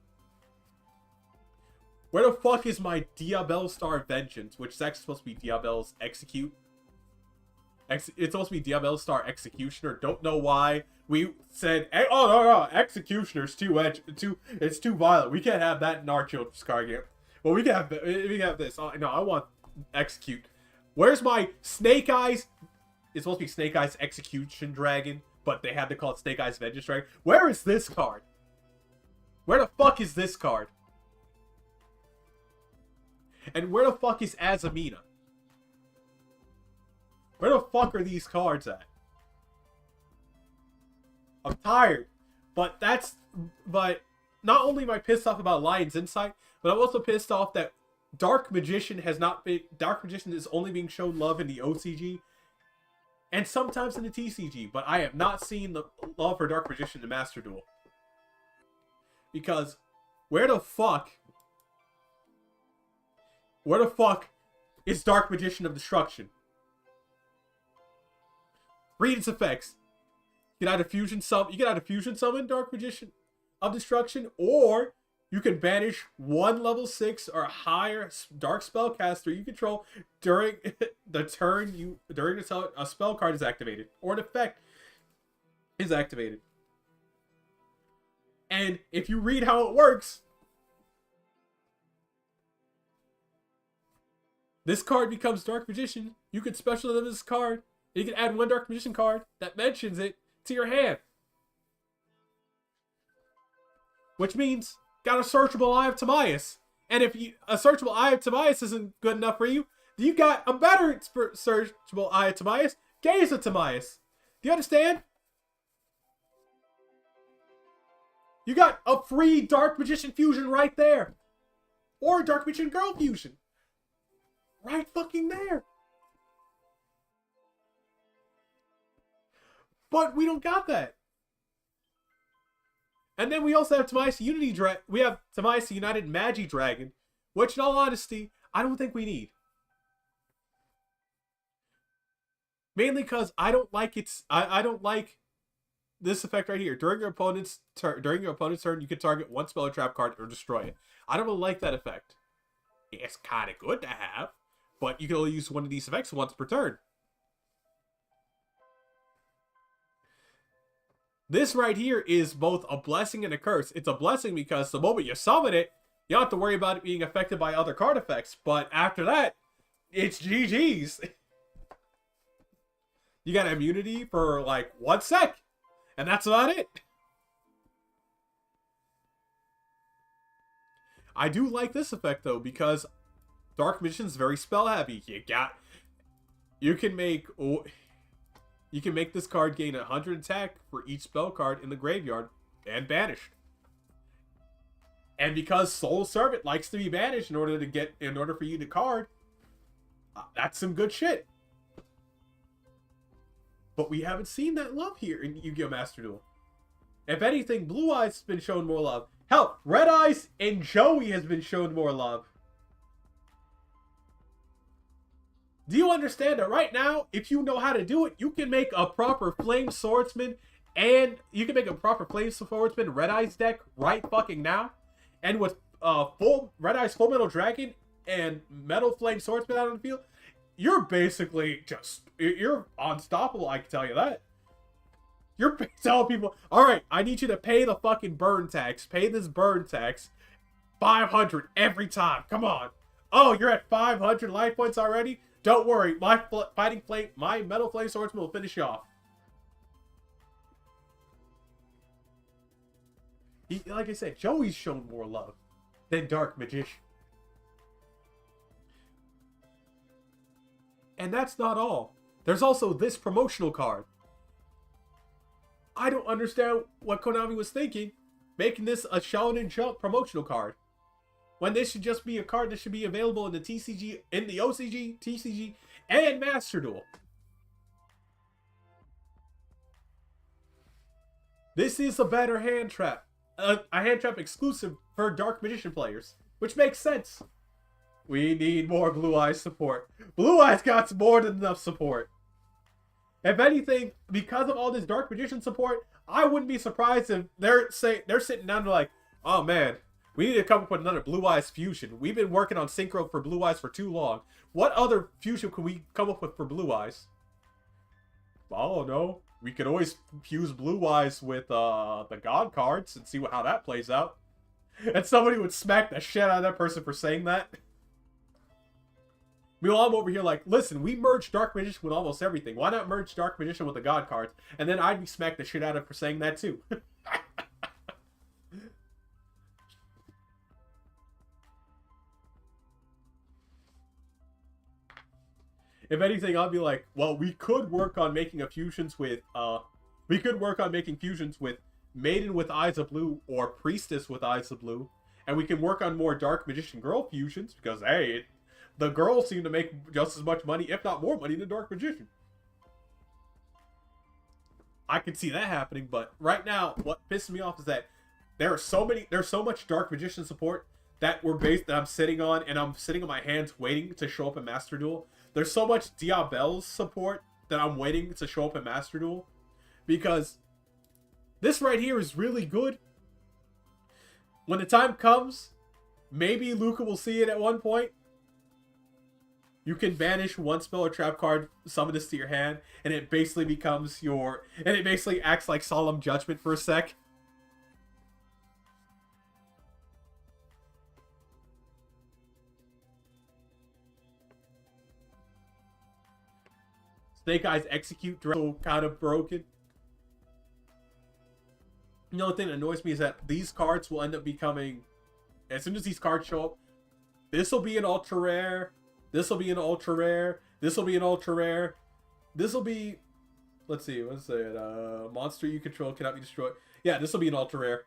Where the fuck is my Diabel Star Vengeance, which is actually supposed to be Diabel's Execute? It's supposed to be Diabel Star Executioner. Don't know why we said, oh no, Executioner's it's too violent. We can't have that in our children's card game. Well, we can have this. No, I want Execute. Where's my Snake Eyes? It's supposed to be Snake Eyes Execution Dragon, but they had to call it Snake Eyes Vengeance Dragon. Where is this card? Where the fuck is this card? And where the fuck is Azamina? Where the fuck are these cards at? I'm tired. But not only am I pissed off about Alliance Insight, but I'm also pissed off that Dark Magician is only being shown love in the OCG and sometimes in the TCG, but I have not seen the love for Dark Magician in Master Duel. Because where the fuck is Dark Magician of Destruction? Read its effects. You can either fusion summon Dark Magician of Destruction, or you can banish one level 6 or higher Dark Spellcaster you control during the turn a spell card is activated or an effect is activated. And if you read how it works, this card becomes Dark Magician. You can special limit this card. You can add one Dark Magician card that mentions it to your hand. Which means, got a searchable Eye of Timaeus. And if a searchable Eye of Timaeus isn't good enough for you, you got a better searchable Eye of Timaeus, Gaze of Timaeus. Do you understand? You got a free Dark Magician fusion right there. Or Dark Magician Girl fusion. Right fucking there. But we don't got that. And then we also have Timaeus United Magi Dragon, which in all honesty, I don't think we need. Mainly because I don't like this effect right here. During your opponent's turn, you can target one spell or trap card or destroy it. I don't really like that effect. It's kind of good to have, but you can only use one of these effects once per turn. This right here is both a blessing and a curse. It's a blessing because the moment you summon it, you don't have to worry about it being affected by other card effects. But after that, it's GG's. You got immunity for like 1 sec, and that's about it. I do like this effect though, because Dark Magician's very spell heavy. You can make this card gain 100 attack for each spell card in the graveyard and banished. And because Soul Servant likes to be banished in order for you to card, that's some good shit. But we haven't seen that love here in YGO Master Duel. If anything, Blue Eyes has been shown more love. Hell, Red Eyes and Joey has been shown more love. Do you understand that right now, if you know how to do it, you can make a proper Flame Swordsman and you can make a proper Flame Swordsman Red Eyes deck right fucking now. And with full Red Eyes Full Metal Dragon and Metal Flame Swordsman out on the field, you're basically you're unstoppable, I can tell you that. You're telling people, alright, I need you to pay the fucking burn tax. Pay this burn tax. 500 every time. Come on. Oh, you're at 500 life points already? Don't worry. My Metal Flame Swordsman will finish you off. Like I said, Joey's shown more love than Dark Magician. And that's not all. There's also this promotional card. I don't understand what Konami was thinking, making this a Shonen Jump promotional card, when this should just be a card that should be available in the TCG, in the OCG, TCG, and Master Duel. This is a better hand trap. A hand trap exclusive for Dark Magician players, which makes sense. We need more Blue Eyes support. Blue Eyes got more than enough support. If anything, because of all this Dark Magician support, I wouldn't be surprised if they're sitting down and like, oh man, we need to come up with another Blue Eyes fusion. We've been working on Synchro for Blue Eyes for too long. What other fusion can we come up with for Blue Eyes? I don't know. We could always fuse Blue Eyes with the God cards and see how that plays out. And somebody would smack the shit out of that person for saying that. Meanwhile, I'm over here like, listen, we merged Dark Magician with almost everything. Why not merge Dark Magician with the God cards? And then I'd be smacked the shit out of for saying that too. If anything, I'll be like, well, we could work on making fusions with, Maiden with Eyes of Blue or Priestess with Eyes of Blue. And we can work on more Dark Magician Girl fusions because, hey, the girls seem to make just as much money, if not more money, than Dark Magician. I can see that happening, but right now, what pisses me off is that there's so much Dark Magician support that I'm sitting on, and I'm sitting on my hands waiting to show up in Master Duel. There's so much Diabell's support that I'm waiting to show up in Master Duel, because this right here is really good. When the time comes, maybe Luca will see it at one point. You can banish one spell or trap card, summon this to your hand, and it basically becomes it basically acts like Solemn Judgment for a sec. Snake Eyes Execute Drill kind of broken. The only thing that annoys me is that these cards will end up becoming, as soon as these cards show up, this will be an ultra rare. This will be an ultra rare. This will be an ultra rare. This will be, let's see, what's it? Monster you control cannot be destroyed. Yeah, this will be an ultra rare.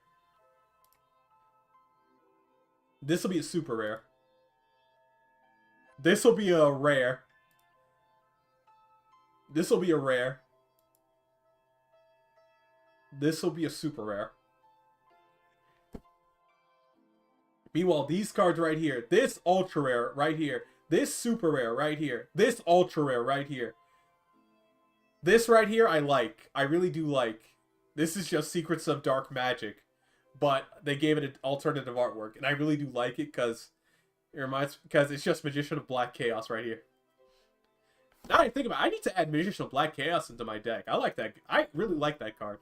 This will be a super rare. This will be a rare. This will be a rare. This will be a super rare. Meanwhile, these cards right here, this ultra rare right here, this super rare right here, this ultra rare right here. This right here I like. I really do like. This is just Secrets of Dark Magic, but they gave it an alternative artwork, and I really do like it because it's just Magician of Black Chaos right here. Now I think about it, I need to add Magician of Black Chaos into my deck. I like that. I really like that card.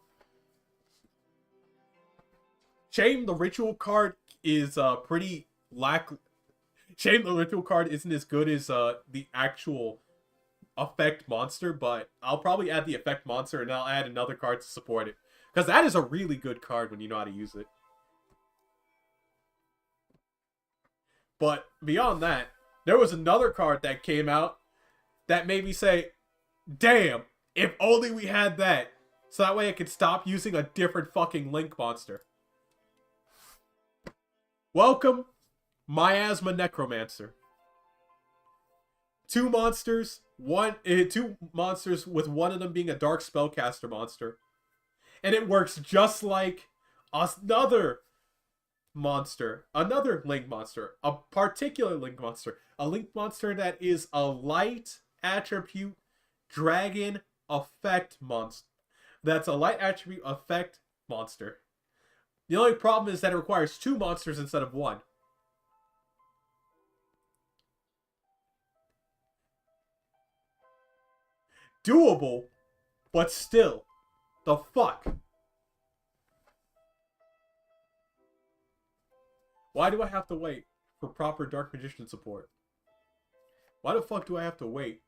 Shame the Ritual card is pretty Shame the Ritual card isn't as good as the actual effect monster, but I'll probably add the effect monster and I'll add another card to support it. Because that is a really good card when you know how to use it. But beyond that, there was another card that came out that made me say, damn, if only we had that. So that way I could stop using a different fucking Link monster. Welcome, Miasma Necromancer. Two monsters with one of them being a Dark Spellcaster monster. And it works just like another monster, another Link monster, a particular Link monster, a Link monster that is a light attribute dragon effect monster. That's a light attribute effect monster. The only problem is that it requires two monsters instead of one. Doable, but still, the fuck? Why do I have to wait for proper Dark Magician support? Why the fuck do I have to wait?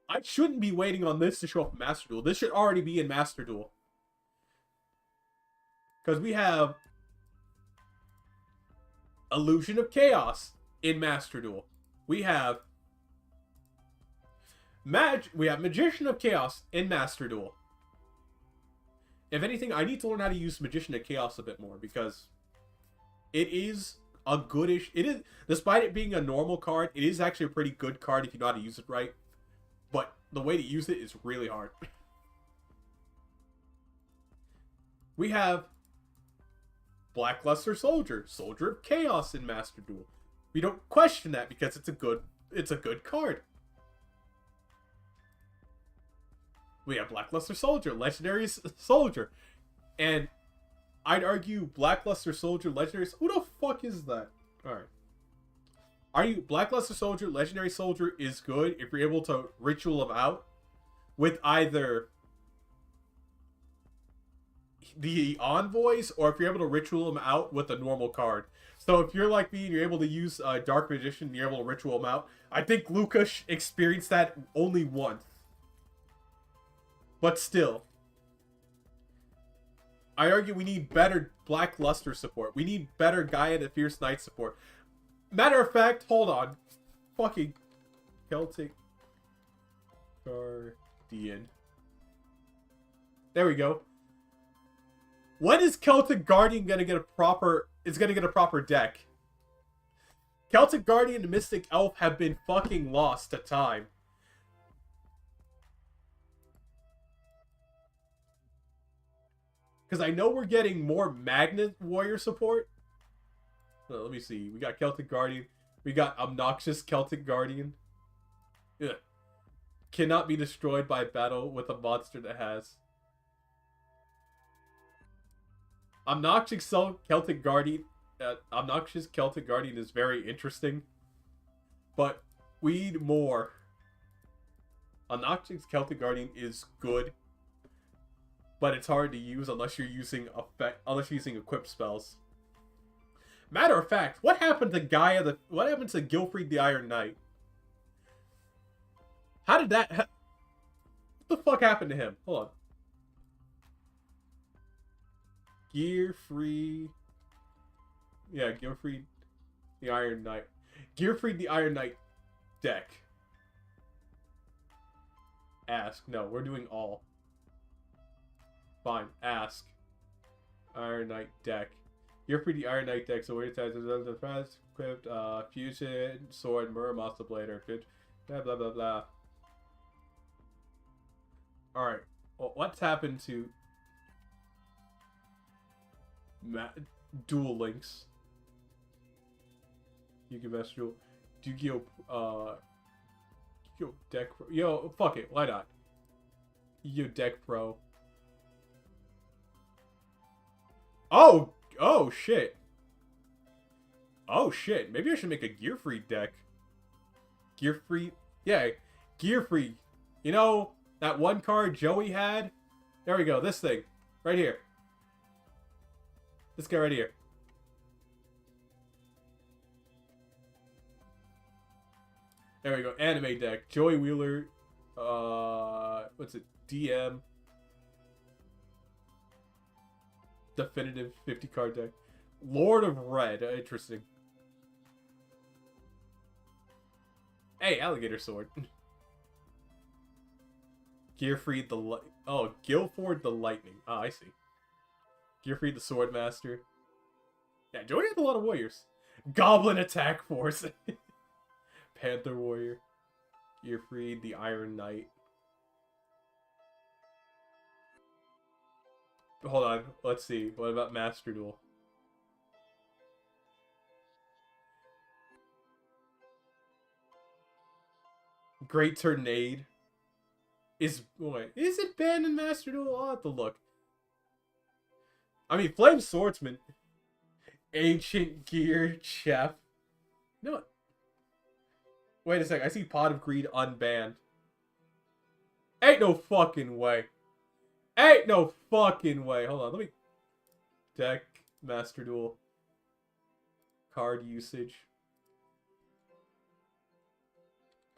I shouldn't be waiting on this to show up in Master Duel. This should already be in Master Duel. Because we have Illusion of Chaos in Master Duel. We have Magician of Chaos in Master Duel. If anything, I need to learn how to use Magician of Chaos a bit more because it is a goodish. It is, despite it being a normal card, it is actually a pretty good card if you know how to use it right. But the way to use it is really hard. We have Blackluster Soldier, Soldier of Chaos in Master Duel. We don't question that because it's a good card. We have Blackluster Soldier, Legendary Soldier, and I'd argue Blackluster Soldier, Legendary. Who the fuck is that? All right. Blackluster Soldier, Legendary Soldier is good if you're able to ritual them out with either the envoys or if you're able to ritual them out with a normal card. So if you're like me and you're able to use Dark Magician and you're able to ritual them out, I think Lucas experienced that only once. But still, I argue we need better Blackluster support. We need better Gaia the Fierce Knight support. Matter of fact, hold on. Fucking Celtic Guardian. There we go. When is Celtic Guardian gonna get a proper... It's gonna get a proper deck? Celtic Guardian and Mystic Elf have been fucking lost to time. Because I know we're getting more Magnet Warrior support. Well, let me see. We got Celtic Guardian. We got Obnoxious Celtic Guardian. Ugh. Cannot be destroyed by battle with a monster that has. Obnoxious Celtic Guardian. Obnoxious Celtic Guardian is very interesting. But we need more. Obnoxious Celtic Guardian is good. But it's hard to use unless you're using equip spells. Matter of fact, what happened to what happened to Gilfried the Iron Knight? How did that... What the fuck happened to him? Hold on. Gilfried... Yeah, Gilfried the Iron Knight. Gilfried the Iron Knight deck. Ask. No, we're doing all. Fine. Ask. Iron Knight deck. Gilfried the Iron Knight deck. So we're the fast equipped fusion sword mirror master blader. Good. Blah blah blah blah. All right. Well, what's happened to Duel Links? YGO Master Duel. YGO deck. Yo, fuck it. Why not? YGO deck pro. Oh shit. Oh shit. Maybe I should make a Gilfried deck. Gilfried? Yeah, Gilfried. You know, that one card Joey had? There we go. This thing. Right here. This guy right here. There we go. Anime deck. Joey Wheeler. What's it? DM. Definitive 50 card deck. Lord of Red. Interesting. Hey, Alligator Sword. Gearfried the Guilford the Lightning. Ah, I see. Gearfried the Sword Master. Yeah, Joey has a lot of warriors. Goblin Attack Force. Panther Warrior. Gearfried the Iron Knight. Hold on. Let's see. What about Master Duel? Great Tornade. Is it banned in Master Duel? I'll have to look. I mean, Flame Swordsman. Ancient Gear Chef. You know what? Wait a sec. I see Pot of Greed unbanned. Ain't no fucking way. Ain't no fucking way. Hold on. Let me... Deck. Master Duel. Card usage.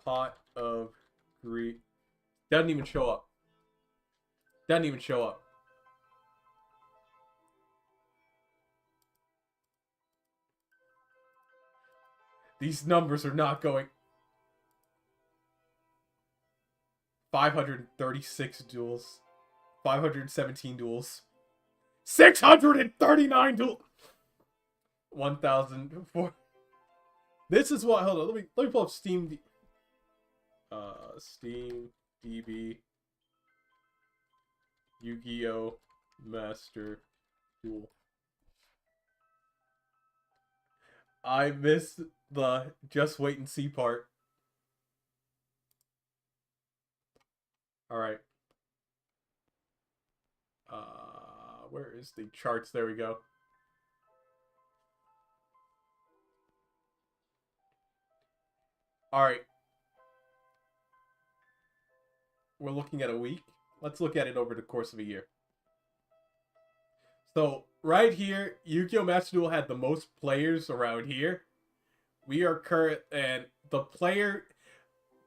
Pot of Greed. Doesn't even show up. Doesn't even show up. These numbers are not going... 536 duels. 517 duels. 639 duels! 1,004. This is what... Hold on. Let me pull up Steam... Steam... DB... YGO Master Duel. I missed the just wait and see part. Alright. Where is the charts? There we go. Alright. We're looking at a week. Let's look at it over the course of a year. So, right here, YGO Master Duel had the most players around here. We are current, and the player...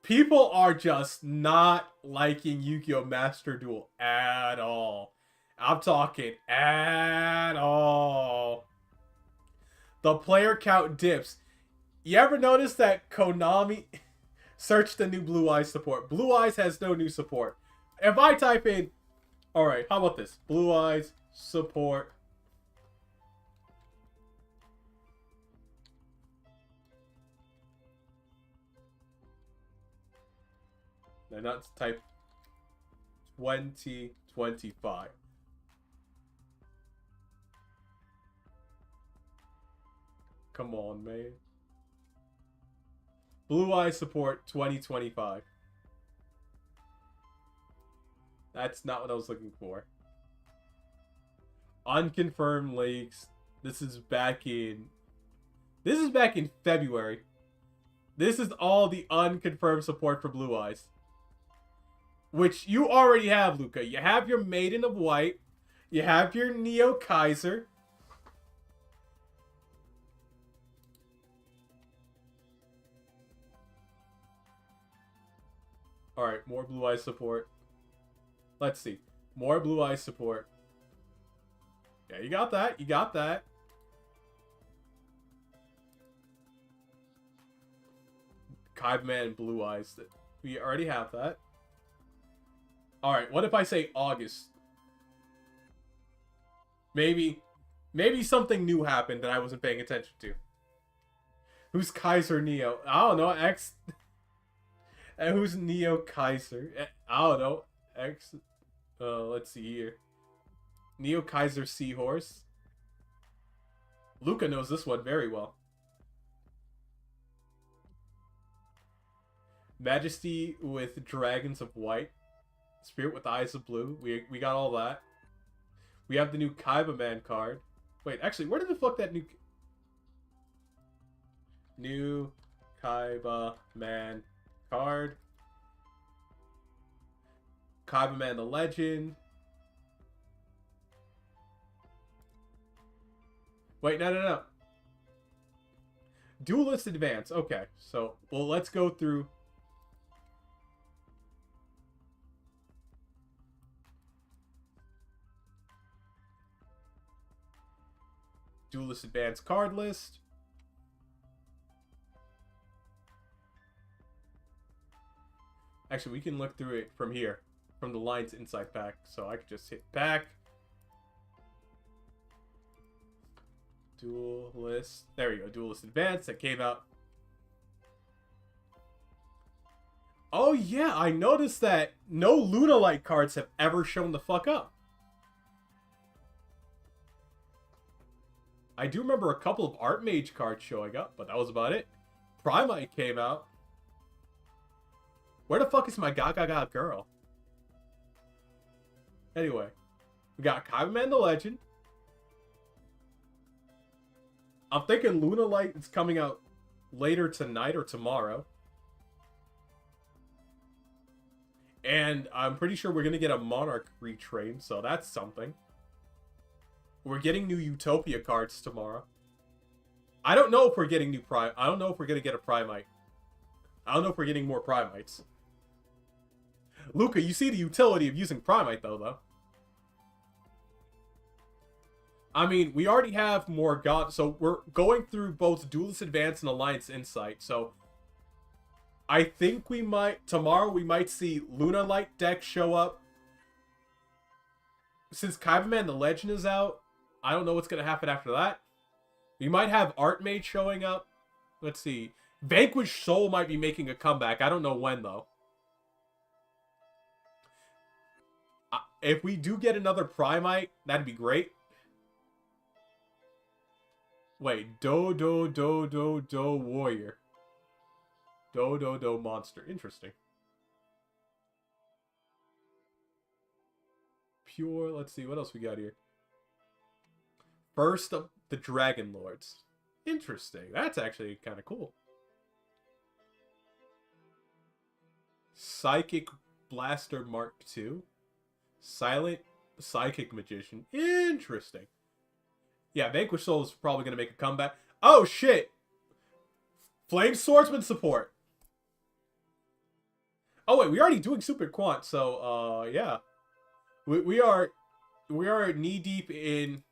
People are just not liking YGO Master Duel at all. I'm talking at all. The player count dips. You ever notice that Konami... Search the new Blue Eyes support. Blue Eyes has no new support. If I type in... Alright, how about this? Blue Eyes support. And not type 2025. Come on, man. Blue Eye support 2025. That's not what I was looking for. Unconfirmed leaks. This is back in February. This is all the unconfirmed support for Blue Eyes. Which you already have, Luca. You have your Maiden of White. You have your Neo Kaiser. Alright, more Blue Eyes support. Let's see. More Blue Eyes support. Yeah, you got that. You got that. Kaibaman and Blue Eyes. We already have that. Alright, what if I say August? Maybe something new happened that I wasn't paying attention to. Who's Kaiser Neo? I don't know. X... And who's Neo Kaiser? I don't know. X... let's see here. Neo Kaiser Seahorse. Luca knows this one very well. Majesty with Dragons of White. Spirit with Eyes of Blue. We got all that. We have the new Kaibaman card. Wait, actually, where did the fuck that new Kaibaman card? Kaibaman the Legend. Wait, no. Duelist Advance. Okay, so, well, let's go through. Duelist Advance card list. Actually, we can look through it from here, from the lines inside pack. So I could just hit pack. Duelist. There we go. Duelist Advance. That came out. Oh, yeah. I noticed that no Lunalight cards have ever shown the fuck up. I do remember a couple of Archmage cards showing up, but that was about it. Primite came out. Where the fuck is my Gaga girl? Anyway, we got Kaibaman the Legend. I'm thinking Lunalight is coming out later tonight or tomorrow. And I'm pretty sure we're going to get a Monarch retrain, so that's something. We're getting new Utopia cards tomorrow. I don't know if we're getting new Prime. I don't know if we're going to get a Primite. I don't know if we're getting more Primites. Luca, you see the utility of using Primite, though. I mean, we already have more God... So, we're going through both Duelist Advance and Alliance Insight. So, I think we might... Tomorrow, we might see Lunalight deck show up. Since Kaibaman the Legend is out, I don't know what's going to happen after that. We might have Archmage showing up. Let's see. Vanquished Soul might be making a comeback. I don't know when, though. If we do get another Primite, that'd be great. Wait, Do Warrior. Do Monster. Interesting. Pure, let's see, what else we got here? First of the Dragon Lords. Interesting. That's actually kind of cool. Psychic Blaster Mark II. Silent Psychic Magician. Interesting. Yeah, Vanquish Soul is probably going to make a comeback. Oh, shit! Flame Swordsman support. Oh, wait, we're already doing Super Quant, so, yeah. We are knee-deep in...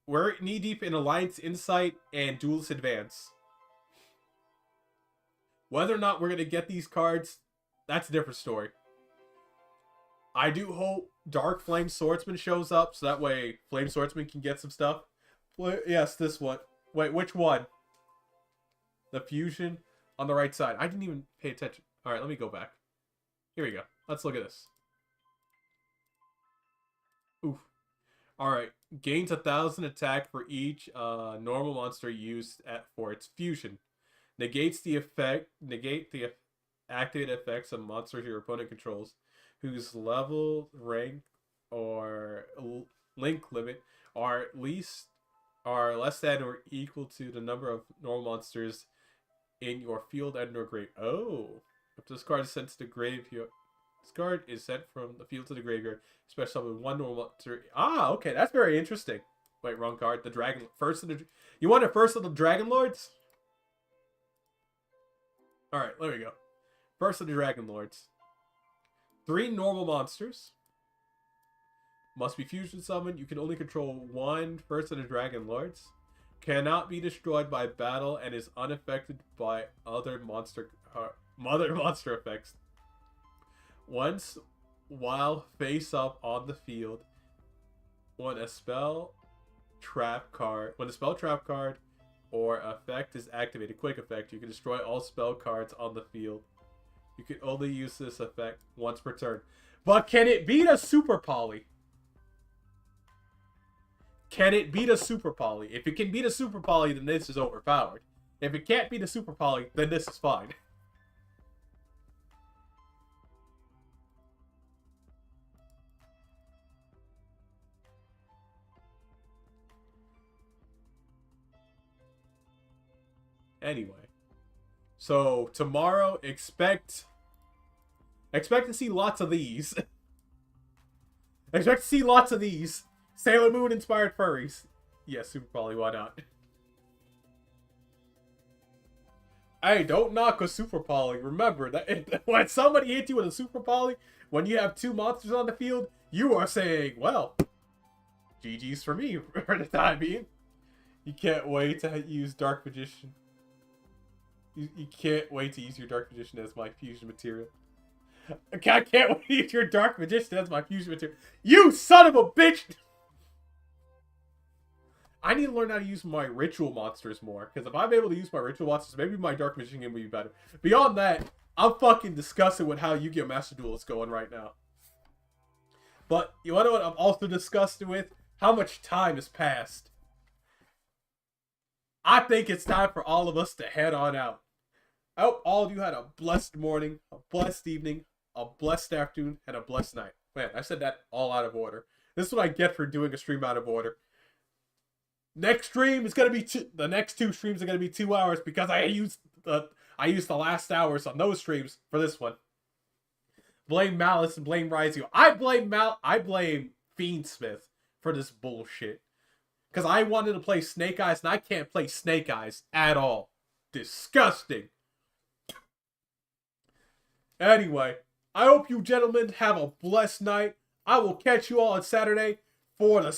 We're knee-deep in Alliance Insight and Duelist Advance. Whether or not we're going to get these cards, that's a different story. I do hope Dark Flame Swordsman shows up, so that way Flame Swordsman can get some stuff. Yes, this one. Wait, which one? The fusion on the right side. I didn't even pay attention. Alright, let me go back. Here we go. Let's look at this. Oof. Alright. Gains 1,000 attack for each normal monster used for its fusion. Negate the activated effects of monsters your opponent controls, whose level, rank, or link limit are less than or equal to the number of normal monsters in your field and or grave. Oh, if this card is sent to the graveyard, this card is sent from the field to the graveyard. Special with one normal monster. Ah, okay, that's very interesting. Wait, wrong card. The dragon first of the. You want it first of the Dragon Lords? All right, there we go. First of the Dragon Lords. 3 normal monsters. Must be fusion summoned. You can only control one first of the Dragon Lords. Cannot be destroyed by battle and is unaffected by other monster effects. Once while face up on the field, when a spell trap card or effect is activated, quick effect, you can destroy all spell cards on the field. You can only use this effect once per turn. But can it beat a Super Poly? Can it beat a Super Poly? If it can beat a Super Poly, then this is overpowered. If it can't beat a Super Poly, then this is fine. Anyway. So, tomorrow, expect to see lots of these. Expect to see lots of these. Sailor Moon inspired furries. Yes, Super Poly, why not? Hey, don't knock a super poly. Remember that when somebody hits you with a super poly, when you have two monsters on the field, you are saying, well, GG's for me for the time being. You can't wait to use Dark Magician. You can't wait to use your Dark Magician as my fusion material. I can't wait to use your Dark Magician as my fusion material. You son of a bitch! I need to learn how to use my ritual monsters more. Because if I'm able to use my ritual monsters, maybe my Dark Magician can be better. Beyond that, I'm fucking disgusted with how YGO Master Duel is going right now. But you want to know what I'm also disgusted with? How much time has passed. I think it's time for all of us to head on out. I hope all of you had a blessed morning, a blessed evening, a blessed afternoon, and a blessed night. Man, I said that all out of order. This is what I get for doing a stream out of order. Next stream is gonna be the next two streams are gonna be 2 hours because I used the last hours on those streams for this one. Blame Malice and blame YGO. I blame Fiendsmith for this bullshit. Because I wanted to play Snake Eyes and I can't play Snake Eyes at all. Disgusting. Anyway, I hope you gentlemen have a blessed night. I will catch you all on Saturday for the